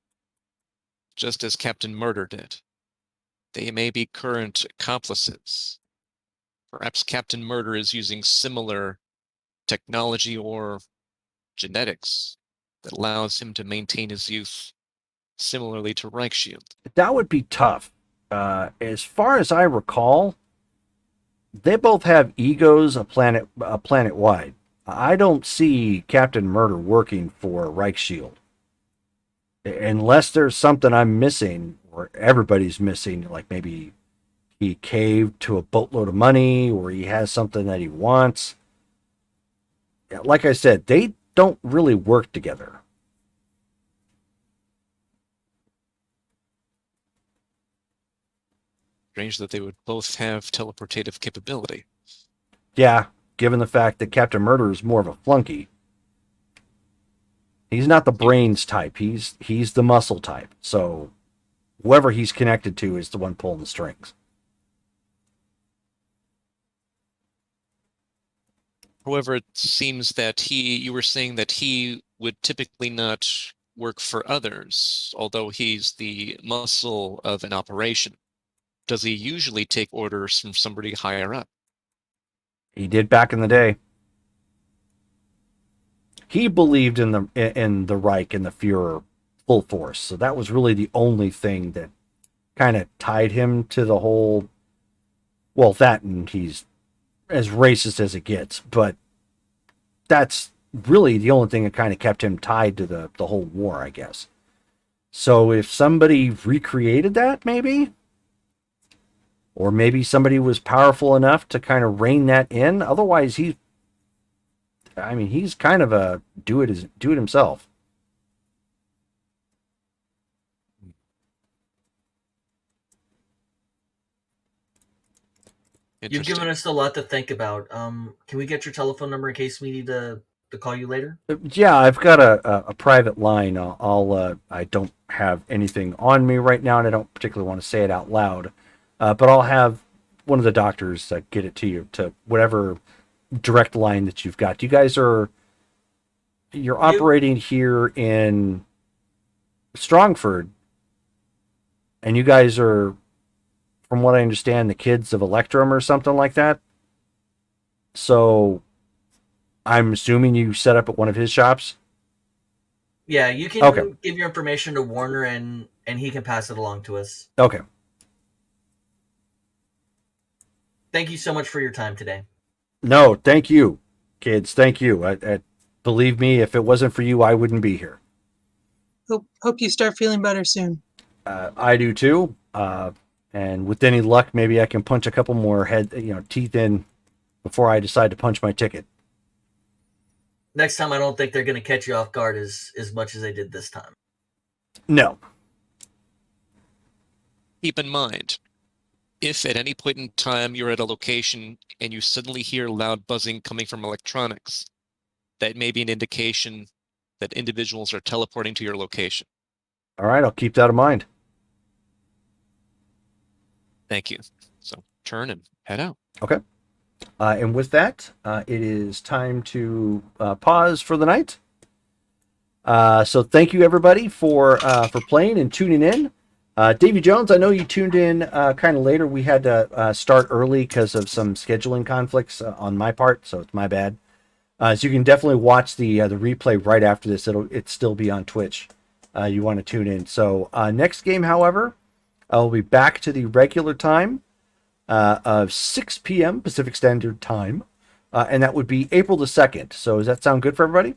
just as Captain Murder did. They may be current accomplices. Perhaps Captain Murder is using similar technology or genetics that allows him to maintain his youth similarly to Reich Shield. That would be tough. As far as I recall, they both have egos a planet wide. I don't see Captain Murder working for Reich Shield. Unless there's something I'm missing, or everybody's missing, like maybe he caved to a boatload of money, or he has something that he wants. Like I said, they don't really work together. Strange that they would both have teleportative capability. Yeah, given the fact that Captain Murder is more of a flunky. He's not the brains type. He's the muscle type. So whoever he's connected to is the one pulling the strings. However, it seems that you were saying that he would typically not work for others, although he's the muscle of an operation. Does he usually take orders from somebody higher up? He did back in the day. He believed in the Reich and the Fuhrer full force. So that was really the only thing that kind of tied him to the whole, well, that, and he's as racist as it gets, but that's really the only thing that kind of kept him tied to the whole war, I guess. So if somebody recreated that, maybe, or maybe somebody was powerful enough to kind of rein that in. Otherwise, he's kind of a do it himself. You've given us a lot to think about. Can we get your telephone number in case we need to call you later? Yeah, I've got a private line. I don't have anything on me right now, and I don't particularly want to say it out loud. But I'll have one of the doctors get it to you to whatever direct line that you've got. You guys you're operating here in Strongford, and you guys are, from what I understand, the kids of Electrum or something like that. So I'm assuming you set up at one of his shops? Yeah, you can give your information to Warner and he can pass it along to us. Okay. Thank you so much for your time today. No, thank you, kids. Thank you. Believe me, if it wasn't for you, I wouldn't be here. Hope you start feeling better soon. I do too. And with any luck, maybe I can punch a couple more teeth in before I decide to punch my ticket. Next time, I don't think they're going to catch you off guard as much as they did this time. No. Keep in mind, if at any point in time you're at a location and you suddenly hear loud buzzing coming from electronics, that may be an indication that individuals are teleporting to your location. All right, I'll keep that in mind. Thank you. So turn and head out. Okay. And with that, it is time to pause for the night. So thank you everybody for playing and tuning in. Davy Jones, I know you tuned in kind of later. We had to start early because of some scheduling conflicts on my part, so it's my bad. So you can definitely watch the replay right after this. It'll still be on Twitch. You want to tune in. So next game, however, I'll be back to the regular time of 6 p.m. Pacific Standard Time, and that would be April the 2nd. So does that sound good for everybody?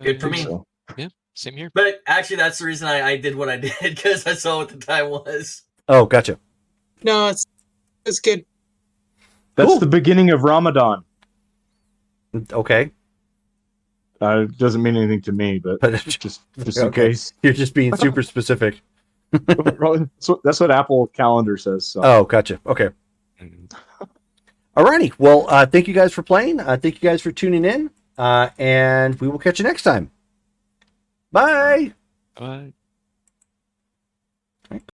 Good for me. So. Yeah, same here. But actually, that's the reason I did what I did, because I saw what the time was. Oh, gotcha. No, it's good. That's Cool. the beginning of Ramadan. Okay. It doesn't mean anything to me, but just in Okay. case. You're just being super specific. That's what Apple Calendar says. So. Oh, gotcha. Okay. Alrighty. Well, thank you guys for playing. Thank you guys for tuning in. And we will catch you next time. Bye. Bye.